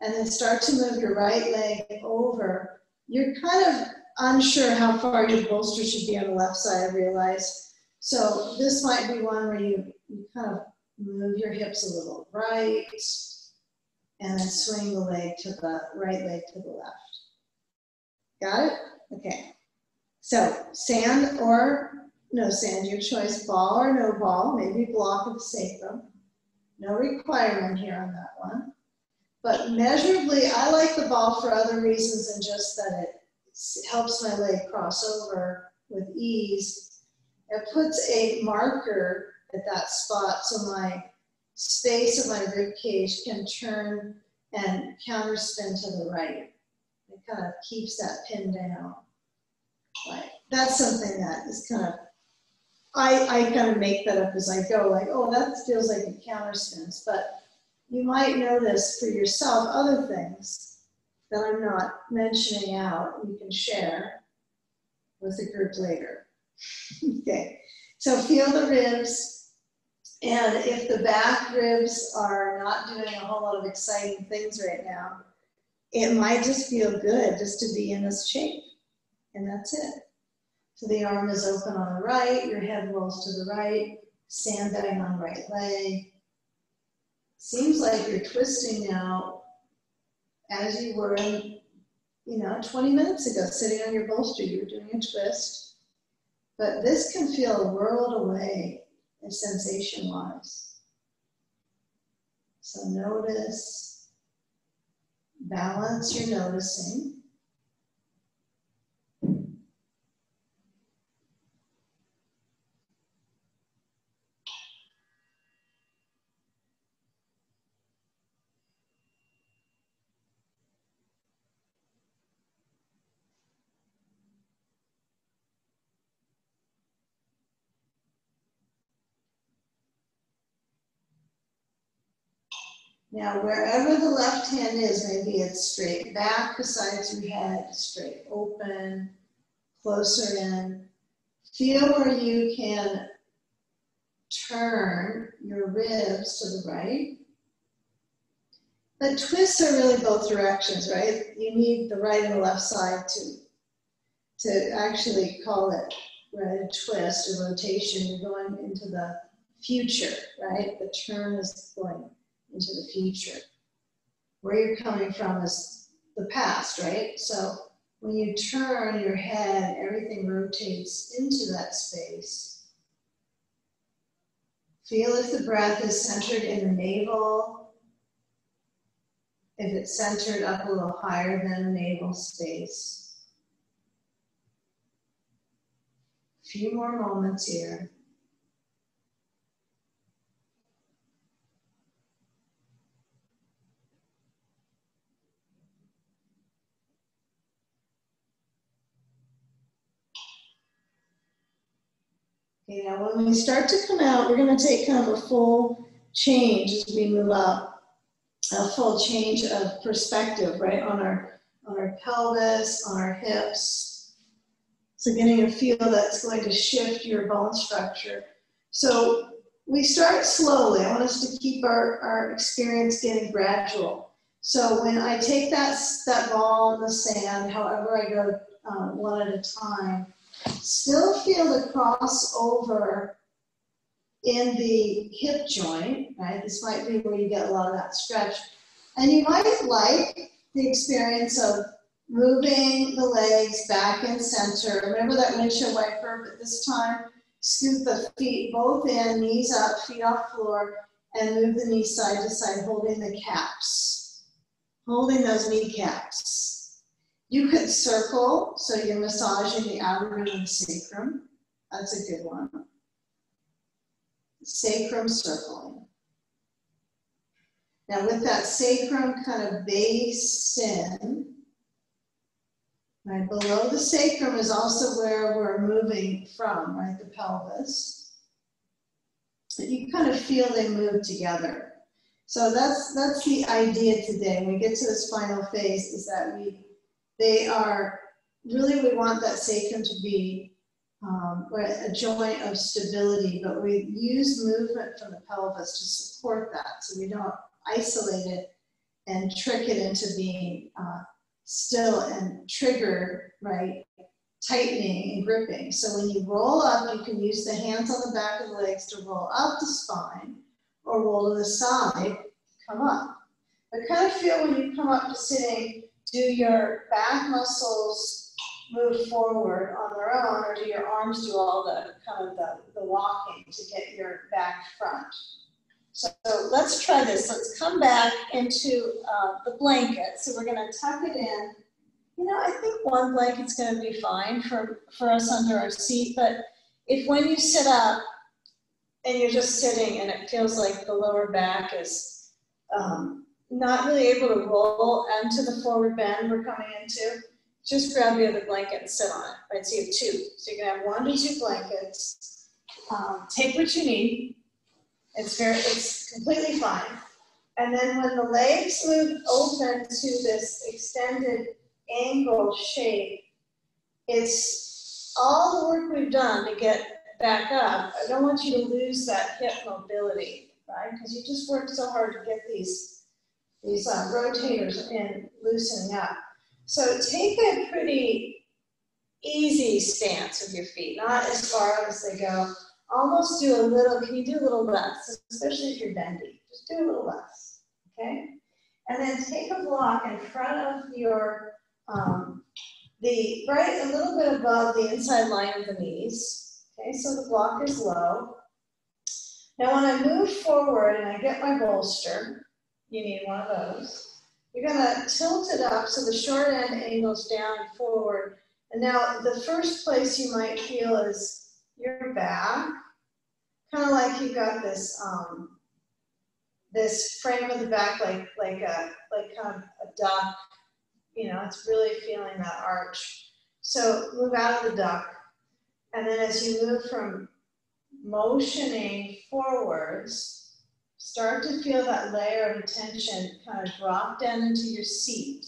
and then start to move your right leg over. You're kind of unsure how far your bolster should be on the left side, I realize. So this might be one where you kind of move your hips a little right and then swing the leg to the right leg to the left. Got it? Okay. So sand or no sand, your choice, ball or no ball, maybe block of the sacrum. No requirement here on that one. But measurably, I like the ball for other reasons than just that it helps my leg cross over with ease. It puts a marker at that spot so my space of my rib cage can turn and counterspin to the right. It kind of keeps that pin down. Like, that's something that is kind of, I kind of make that up as I go, like, oh, that feels like it counterspins. But you might notice for yourself other things that I'm not mentioning out, you can share with the group later. Okay, so feel the ribs, and if the back ribs are not doing a whole lot of exciting things right now, it might just feel good just to be in this shape, and that's it. So the arm is open on the right, your head rolls to the right, sandbag on right leg. Seems like you're twisting now as you were in, 20 minutes ago, sitting on your bolster, you were doing a twist. But this can feel a world away sensation-wise. So notice, balance your noticing. Now, wherever the left hand is, maybe it's straight back besides your head, straight open, closer in. Feel where you can turn your ribs to the right. But twists are really both directions, right? You need the right and the left side to actually call it, right, a twist, a rotation. You're going into the future, right? The turn is going into the future. Where you're coming from is the past, right? So when you turn your head, everything rotates into that space. Feel if the breath is centered in the navel, if it's centered up a little higher than the navel space. A few more moments here. Okay, now when we start to come out, we're going to take kind of a full change as we move up, a full change of perspective, right, on our pelvis, on our hips. So getting a feel that's going to shift your bone structure. So we start slowly. I want us to keep our experience getting gradual. So when I take that ball in the sand, however I go one at a time, still feel the crossover in the hip joint, right? This might be where you get a lot of that stretch. And you might like the experience of moving the legs back in center. Remember that windshield wiper, but this time scoot the feet both in, knees up, feet off floor, and move the knees side to side, holding the caps, holding those kneecaps. You could circle, so you're massaging the outer rim of the sacrum. That's a good one. Sacrum circling. Now with that sacrum kind of base in, right, below the sacrum is also where we're moving from, right, the pelvis. But you kind of feel they move together. So that's the idea today. When we get to this final phase is that they are really we want that sacrum to be a joint of stability, but we use movement from the pelvis to support that, so we don't isolate it and trick it into being still and trigger, right, tightening and gripping. So when you roll up, you can use the hands on the back of the legs to roll up the spine or roll to the side, come up. But kind of feel when you come up to sitting, do your back muscles move forward on their own, or do your arms do all the kind of the walking to get your back front? So let's try this. Let's come back into the blanket. So we're going to tuck it in. You know, I think one blanket's going to be fine for us under our seat, but if when you sit up and you're just sitting and it feels like the lower back is not really able to roll into the forward bend we're coming into, just grab the other blanket and sit on it, right? So you have two. So you're gonna have 1 to 2 blankets. Take what you need. It's completely fine. And then when the legs move open to this extended angle shape, it's all the work we've done to get back up. I don't want you to lose that hip mobility, right? Because you just worked so hard to get these rotators in, loosening up. So take a pretty easy stance with your feet, not as far out as they go. Almost do a little, can you do a little less, especially if you're bendy? Just do a little less, okay? And then take a block in front of your, right a little bit above the inside line of the knees, okay? So the block is low. Now when I move forward and I get my bolster, you need one of those. You're gonna tilt it up so the short end angles down and forward. And now the first place you might feel is your back, kind of like you've got this this frame of the back, like kind of a duck. You know, it's really feeling that arch. So move out of the duck, and then as you move from motioning forwards, start to feel that layer of tension kind of drop down into your seat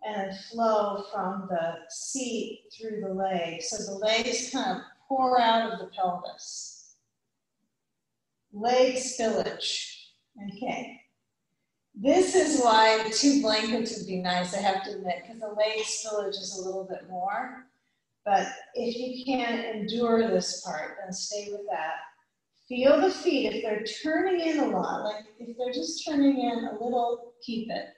and flow from the seat through the legs. So the legs kind of pour out of the pelvis. Leg spillage. Okay. This is why 2 blankets would be nice, I have to admit, because the leg spillage is a little bit more. But if you can't endure this part, then stay with that. Feel the feet. If they're turning in a lot, like if they're just turning in a little, keep it.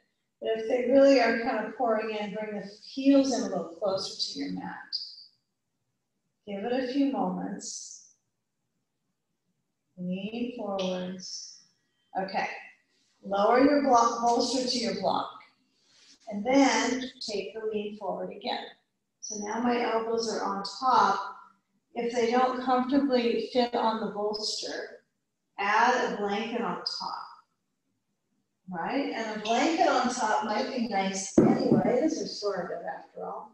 But if they really are kind of pouring in, bring the heels in a little closer to your mat. Give it a few moments. Lean forwards. Okay. Lower your block, bolster to your block. And then take the lean forward again. So now my elbows are on top. If they don't comfortably fit on the bolster, add a blanket on top, right? And a blanket on top might be nice anyway. This is sort of it after all.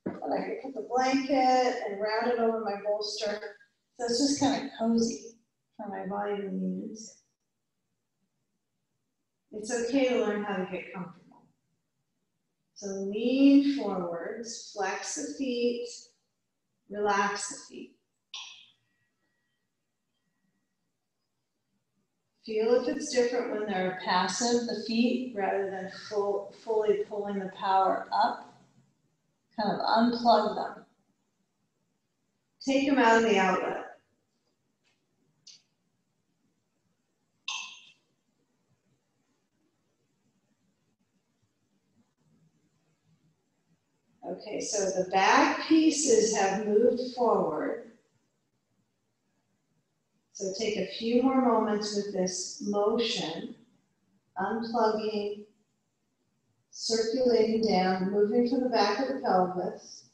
But I could put the blanket and round it over my bolster. So it's just kind of cozy for my body to lean into. It's okay to learn how to get comfortable. So lean forwards, flex the feet, relax the feet. Feel if it's different when they're passive, the feet, rather than fully pulling the power up. Kind of unplug them. Take them out of the outlet. Okay, so the back pieces have moved forward. So take a few more moments with this motion, unplugging, circulating down, moving from the back of the pelvis.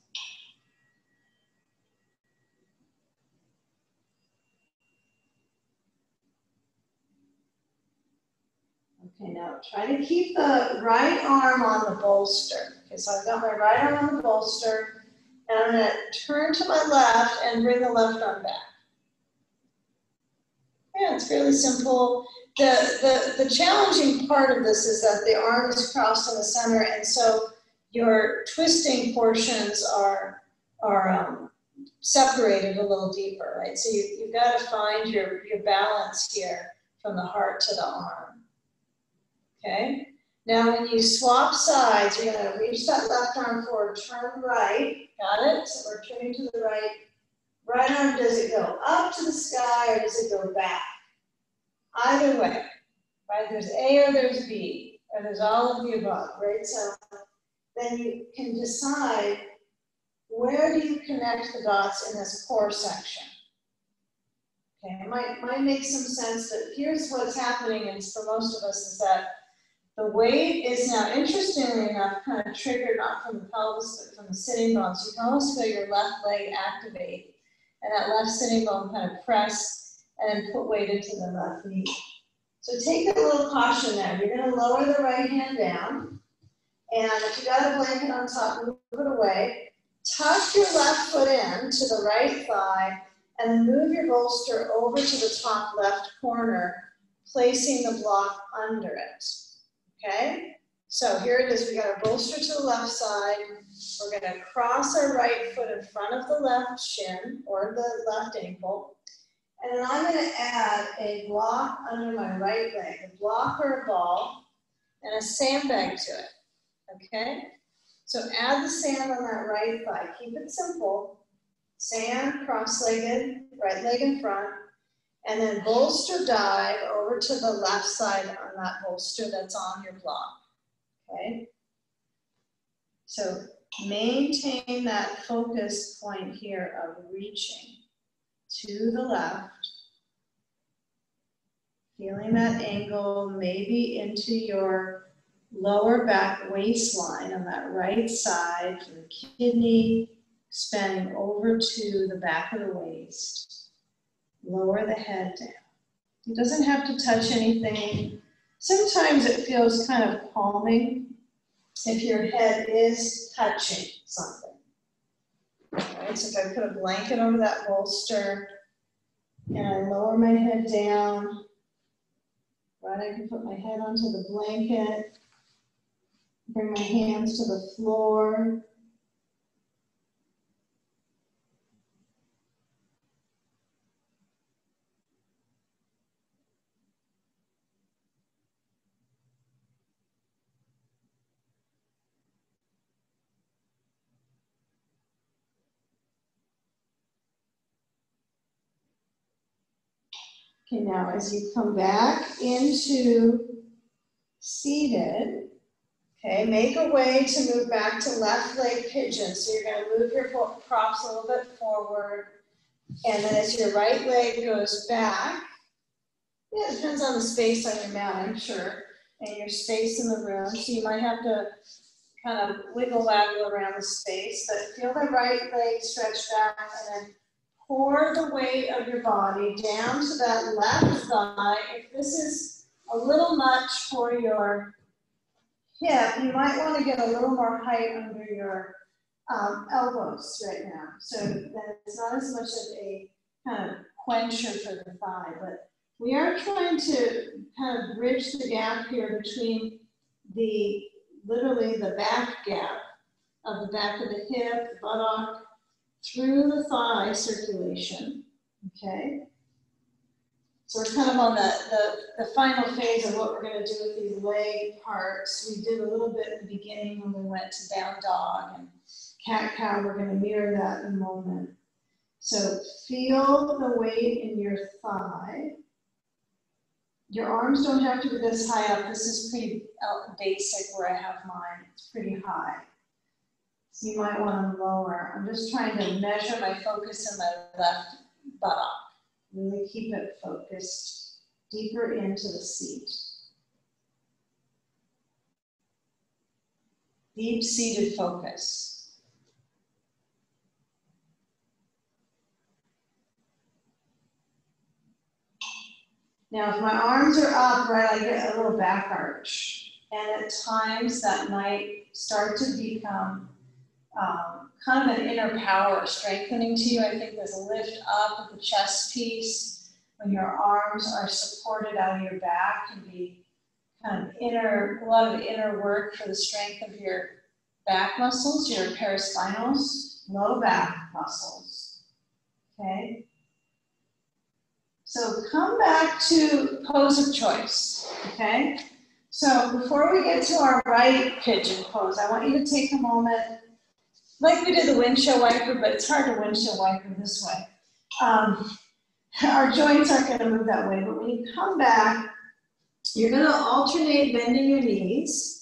Okay, now try to keep the right arm on the bolster. Okay, so I've got my right arm on the bolster, and I'm going to turn to my left and bring the left arm back. Yeah, it's fairly simple. The challenging part of this is that the arm is crossed in the center, and so your twisting portions are separated a little deeper, right? So you've got to find your balance here from the heart to the arm, okay? Now when you swap sides, you're gonna reach that left arm forward, turn right, got it? So we're turning to the right. Right arm, does it go up to the sky or does it go back? Either way, right? There's A or there's B, or there's all of the above, right? So then you can decide where do you connect the dots in this core section. Okay, it might make some sense, but here's what's happening, and for most of us is that the weight is now, interestingly enough, kind of triggered not from the pelvis, but from the sitting bones. You can almost feel your left leg activate, and that left sitting bone kind of press and put weight into the left knee. So take a little caution there. You're going to lower the right hand down, and if you got a blanket on top, move it away. Tuck your left foot in to the right thigh, and then move your bolster over to the top left corner, placing the block under it. Okay? So here it is. We got our bolster to the left side. We're going to cross our right foot in front of the left shin or the left ankle. And then I'm going to add a block under my right leg, a block or a ball, and a sandbag to it. Okay? So add the sand on that right thigh. Keep it simple. Sand, cross-legged, right leg in front. And then bolster dive over to the left side on that bolster that's on your block. Okay? So maintain that focus point here of reaching to the left, feeling that angle maybe into your lower back waistline on that right side, from the kidney expanding over to the back of the waist. Lower the head down. It doesn't have to touch anything. Sometimes it feels kind of calming if your head is touching something. All right, so if I put a blanket over that bolster and I lower my head down, right, I can put my head onto the blanket, bring my hands to the floor. Okay, now as you come back into seated, okay, make a way to move back to left leg pigeon. So you're going to move your props a little bit forward. And then as your right leg goes back, yeah, it depends on the space on your mat, I'm sure, and your space in the room. So you might have to kind of wiggle waggle around the space, but feel the right leg stretch back and then pour the weight of your body down to that left thigh. If this is a little much for your hip, you might want to get a little more height under your elbows right now. So that it's not as much of a kind of quencher for the thigh, but we are trying to kind of bridge the gap here between literally the back gap of the back of the hip, the buttock, through the thigh circulation, okay? So we're kind of on the final phase of what we're going to do with these leg parts. We did a little bit in the beginning when we went to down dog and cat-cow. We're going to mirror that in a moment. So feel the weight in your thigh. Your arms don't have to be this high up. This is pretty basic where I have mine. It's pretty high. So you might want to lower. I'm just trying to measure my focus in my left buttock. Really keep it focused deeper into the seat. Deep seated focus. Now, if my arms are up, right, I get a little back arch. And at times that might start to become kind of an inner power strengthening to you. I think there's a lift up at the chest piece when your arms are supported out of your back, can be kind of a lot of inner work for the strength of your back muscles, your paraspinals, low back muscles, okay? So come back to pose of choice, okay? So before we get to our right pigeon pose, I want you to take a moment, like we did the windshield wiper, but it's hard to windshield wiper this way. Our joints aren't going to move that way, but when you come back, you're going to alternate bending your knees.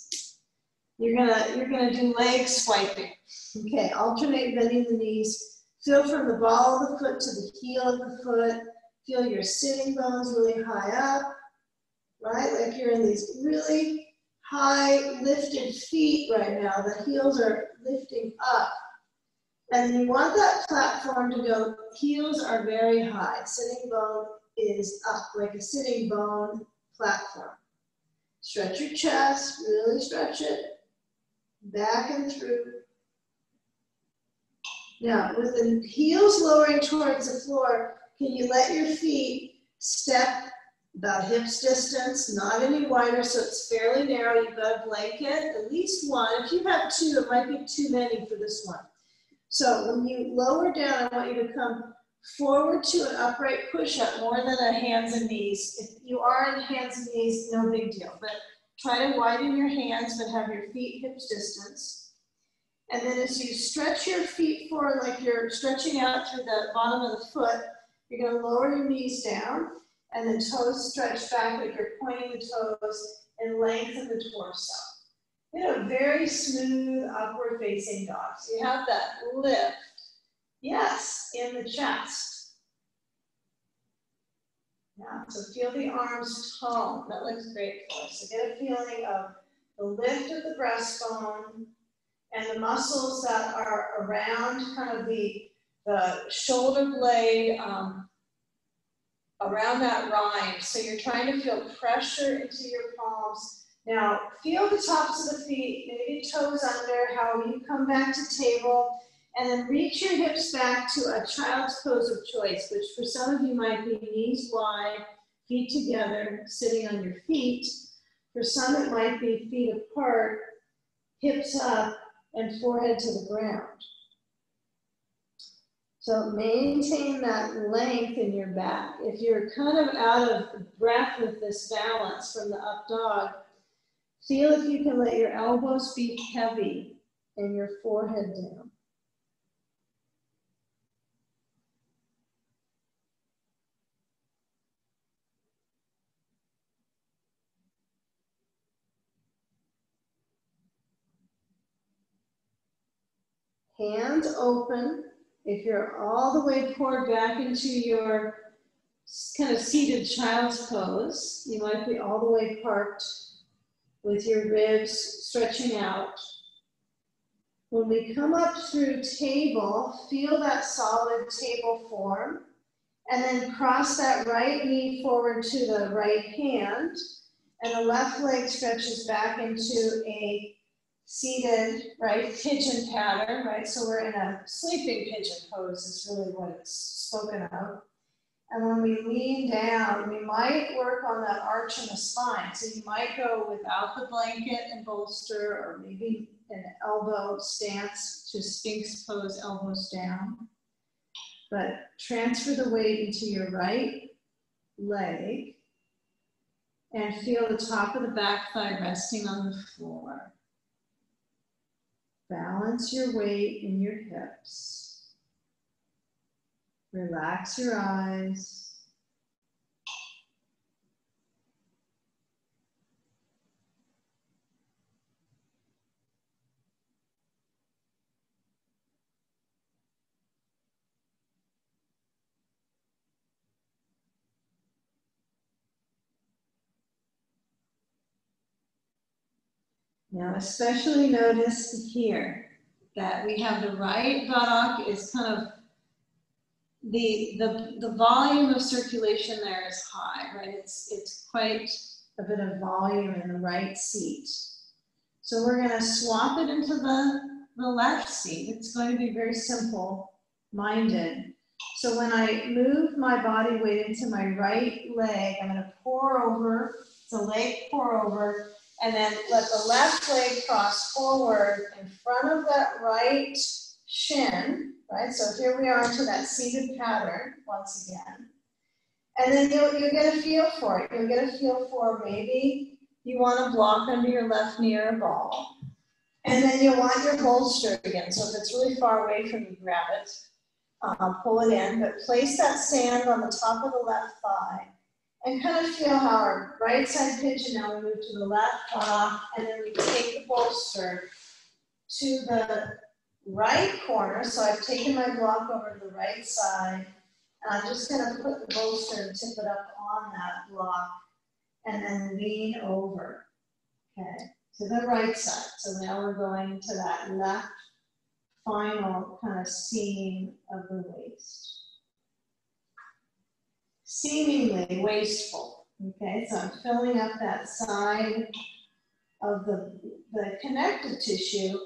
You're gonna do leg swiping. Okay, alternate bending the knees. Feel from the ball of the foot to the heel of the foot. Feel your sitting bones really high up, right? Like you're in these really high lifted feet right now. The heels are lifting up. And you want that platform to go, heels are very high. Sitting bone is up, like a sitting bone platform. Stretch your chest, really stretch it. Back and through. Now, with the heels lowering towards the floor, can you let your feet step about hips distance, not any wider, so it's fairly narrow. You've got a blanket, at least one. If you have two, it might be too many for this one. So when you lower down, I want you to come forward to an upright push-up, more than a hands and knees. If you are in hands and knees, no big deal. But try to widen your hands, but have your feet hips distance. And then as you stretch your feet forward, like you're stretching out through the bottom of the foot, you're going to lower your knees down, and the toes stretch back, like you're pointing the toes and lengthen the torso. You know, very smooth upward facing dog. So you have that lift, yes, in the chest. Yeah, so feel the arms tone. That looks great for us. So get a feeling of the lift of the breastbone and the muscles that are around kind of the shoulder blade, around that rind. So you're trying to feel pressure into your palms. Now, feel the tops of the feet, maybe toes under, however you come back to table, and then reach your hips back to a child's pose of choice, which for some of you might be knees wide, feet together, sitting on your feet. For some, it might be feet apart, hips up, and forehead to the ground. So maintain that length in your back. If you're kind of out of breath with this balance from the up dog, feel if you can let your elbows be heavy and your forehead down. Hands open. If you're all the way poured back into your kind of seated child's pose, you might be all the way parked with your ribs stretching out. When we come up through table, feel that solid table form, and then cross that right knee forward to the right hand, and the left leg stretches back into a seated, right, pigeon pattern, right? So we're in a sleeping pigeon pose is really what it's spoken of. And when we lean down, we might work on that arch in the spine. So you might go without the blanket and bolster, or maybe an elbow stance to Sphinx pose, elbows down. But transfer the weight into your right leg and feel the top of the back thigh resting on the floor. Balance your weight in your hips. Relax your eyes. Now, especially notice here that we have the right buttock is kind of the volume of circulation there is high, right? It's quite a bit of volume in the right seat. So we're going to swap it into the left seat. It's going to be very simple-minded. So when I move my body weight into my right leg, I'm going to pour over, it's a leg pour over, And then let the left leg cross forward in front of that right shin, right? So here we are into that seated pattern once again. And then you'll get a feel for it. You'll get a feel for maybe you want to block under your left knee or a ball. And then you'll want your bolster again. So if it's really far away from you, grab it. Pull it in, but place that sand on the top of the left thigh and kind of feel how our right side pigeon, now we move to the left, and then we take the bolster to the right corner. So I've taken my block over to the right side, and I'm just going to put the bolster and tip it up on that block and then lean over, okay, to the right side. So now we're going to that left final kind of seam of the waist. Seemingly wasteful, okay? So I'm filling up that side of the connective tissue.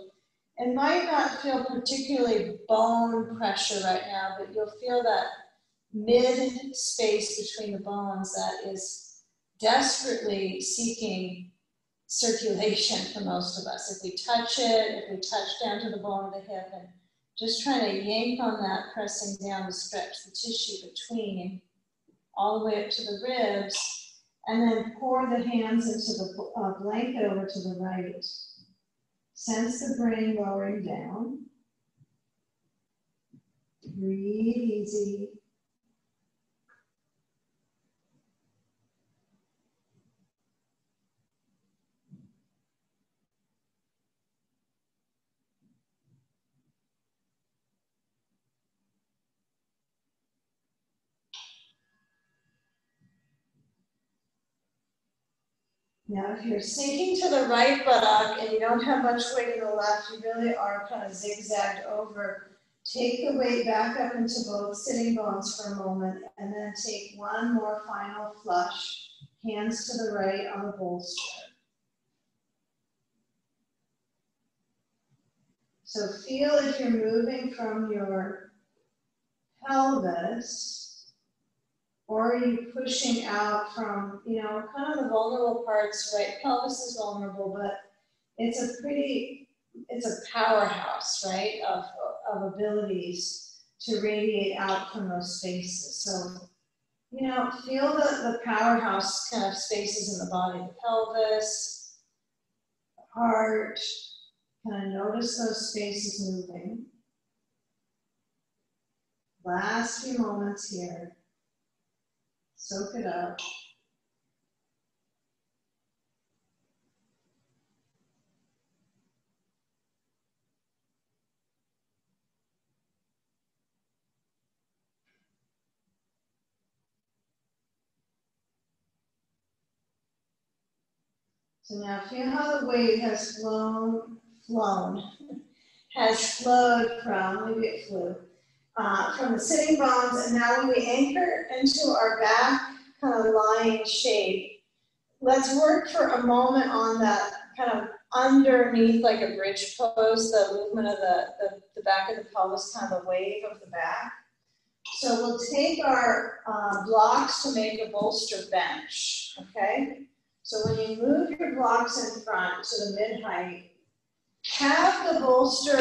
It might not feel particularly bone pressure right now, but you'll feel that mid space between the bones that is desperately seeking circulation for most of us. If we touch it, if we touch down to the bone of the hip and just trying to yank on that, pressing down to stretch the tissue between, all the way up to the ribs, and then pour the hands into the blanket over to the right. Sense the brain lowering down. Breathe easy. Now, if you're sinking to the right buttock and you don't have much weight in the left, you really are kind of zigzagged over. Take the weight back up into both sitting bones for a moment, and then take one more final flush. Hands to the right on the bolster. So feel if you're moving from your pelvis, or are you pushing out from, you know, kind of the vulnerable parts, right? Pelvis is vulnerable, but it's a powerhouse, right, of abilities to radiate out from those spaces. So, you know, feel the powerhouse kind of spaces in the body, the pelvis, the heart, kind of notice those spaces moving. Last few moments here. Soak it up. So now feel how the weight has flowed from, maybe it flew, from the sitting bones, and now when we anchor into our back kind of lying shape, let's work for a moment on that kind of underneath, like a bridge pose, the movement of the back of the pelvis, kind of the wave of the back. So we'll take our blocks to make a bolster bench, okay? So when you move your blocks in front to the mid-height, have the bolster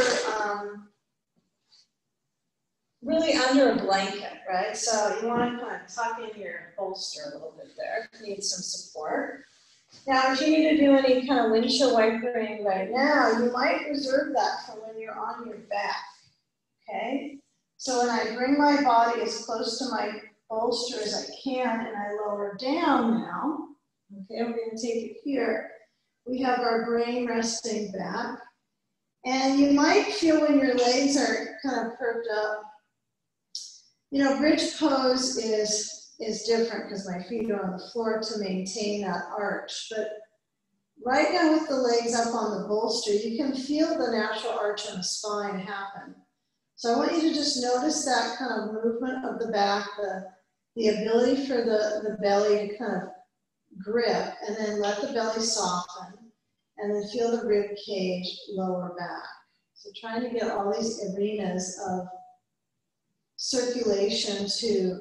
really under a blanket, right? So you want to kind of tuck in your bolster a little bit there if you need some support. Now, if you need to do any kind of windshield wipering right now, you might reserve that for when you're on your back, okay? So when I bring my body as close to my bolster as I can and I lower down now, okay, we're going to take it here. We have our brain resting back. And you might feel when your legs are kind of curved up. You know, bridge pose is different because my feet are on the floor to maintain that arch. But right now with the legs up on the bolster, you can feel the natural arch in the spine happen. So I want you to just notice that kind of movement of the back, the ability for the belly to kind of grip, and then let the belly soften, and then feel the rib cage lower back. So trying to get all these arenas of circulation to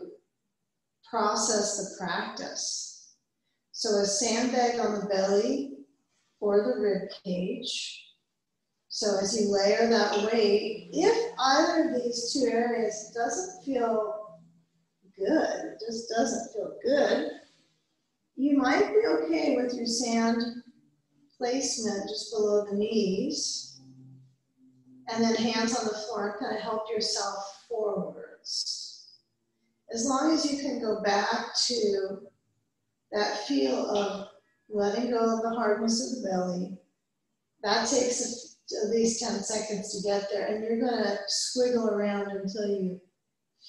process the practice. So a sandbag on the belly, or the rib cage. So as you layer that weight, if either of these two areas doesn't feel good, it just doesn't feel good, you might be okay with your sand placement just below the knees, and then hands on the floor and kind of help yourself forwards. As long as you can go back to that feel of letting go of the hardness of the belly, that takes at least 10 seconds to get there, and you're going to squiggle around until you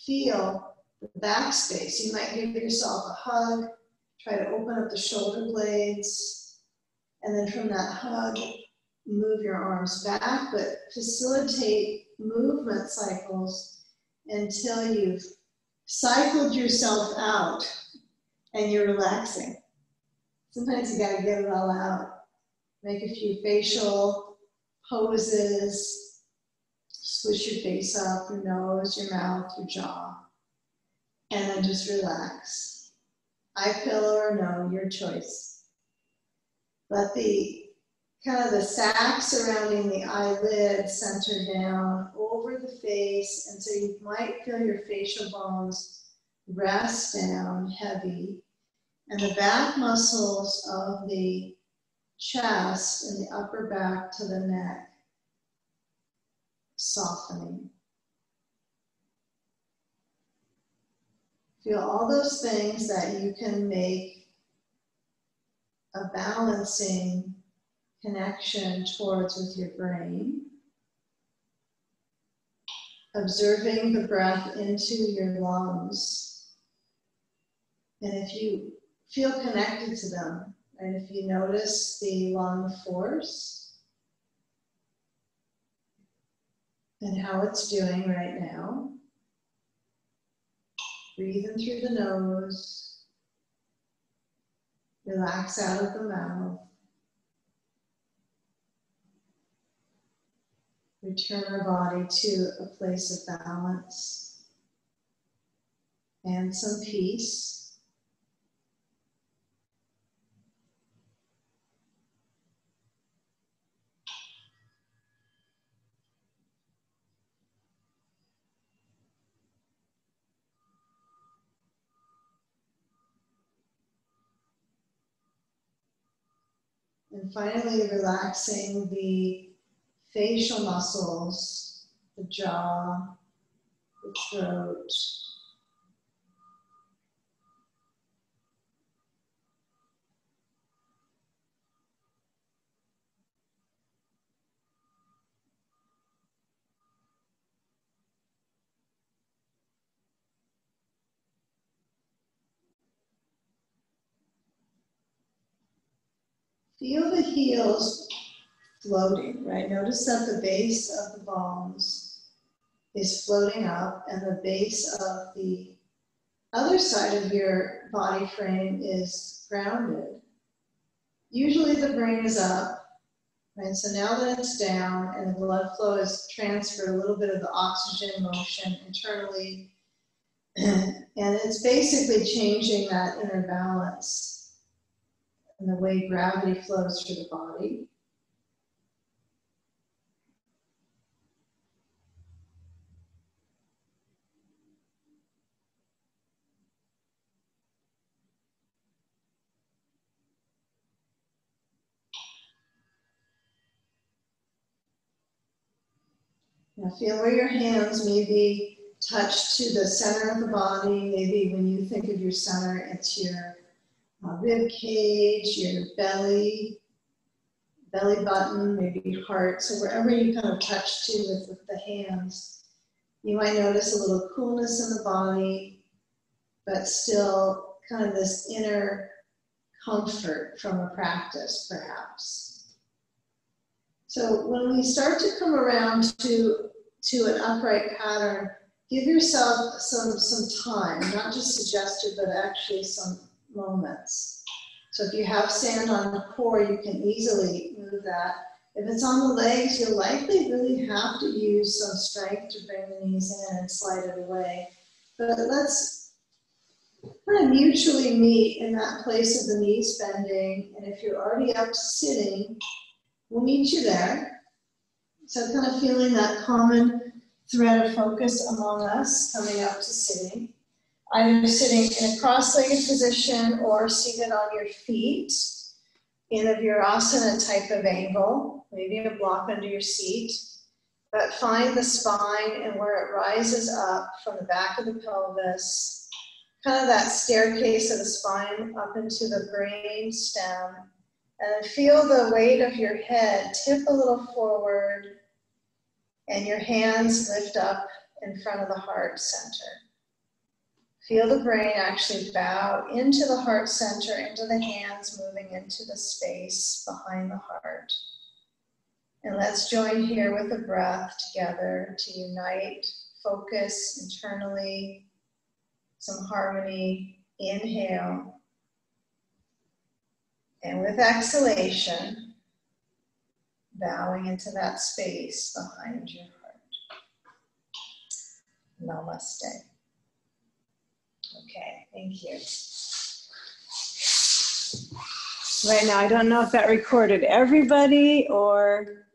feel the back space. You might give yourself a hug, try to open up the shoulder blades, and then from that hug, move your arms back, but facilitate movement cycles until you've cycled yourself out and you're relaxing. Sometimes you gotta get it all out. Make a few facial poses, squish your face up, your nose, your mouth, your jaw, and then just relax. Eye pillow or no, your choice. Let the kind of the sac surrounding the eyelid center down over the face, and so you might feel your facial bones rest down heavy, and the back muscles of the chest and the upper back to the neck softening. Feel all those things that you can make a balancing connection towards with your brain. Observing the breath into your lungs. And if you feel connected to them, and if you notice the lung force and how it's doing right now, breathe in through the nose, relax out of the mouth. Return our body to a place of balance and some peace. And finally, relaxing the facial muscles, the jaw, the throat. Feel the heels floating, right? Notice that the base of the bones is floating up and the base of the other side of your body frame is grounded. Usually the brain is up, right? So now that it's down and the blood flow is transferred, a little bit of the oxygen motion internally, and it's basically changing that inner balance and the way gravity flows through the body. Now feel where your hands maybe touch to the center of the body. Maybe when you think of your center, it's your rib cage, your belly button, maybe heart. So wherever you kind of touch to with the hands, you might notice a little coolness in the body, but still kind of this inner comfort from a practice, perhaps. So when we start to come around to an upright pattern, give yourself some time, not just suggested, but actually some moments. So if you have sand on the core, you can easily move that. If it's on the legs, you'll likely really have to use some strength to bring the knees in and slide it away. But let's kind of mutually meet in that place of the knees bending. And if you're already up to sitting, we'll meet you there. So kind of feeling that common thread of focus among us coming up to sitting. Either sitting in a cross-legged position or seated on your feet in a virasana type of angle, maybe a block under your seat. But find the spine and where it rises up from the back of the pelvis, kind of that staircase of the spine up into the brain stem. And then feel the weight of your head tip a little forward and your hands lift up in front of the heart center. Feel the brain actually bow into the heart center, into the hands moving into the space behind the heart. And let's join here with the breath together to unite, focus internally, some harmony. Inhale. And with exhalation, bowing into that space behind your heart. Namaste. Okay, thank you. Right now, I don't know if that recorded everybody or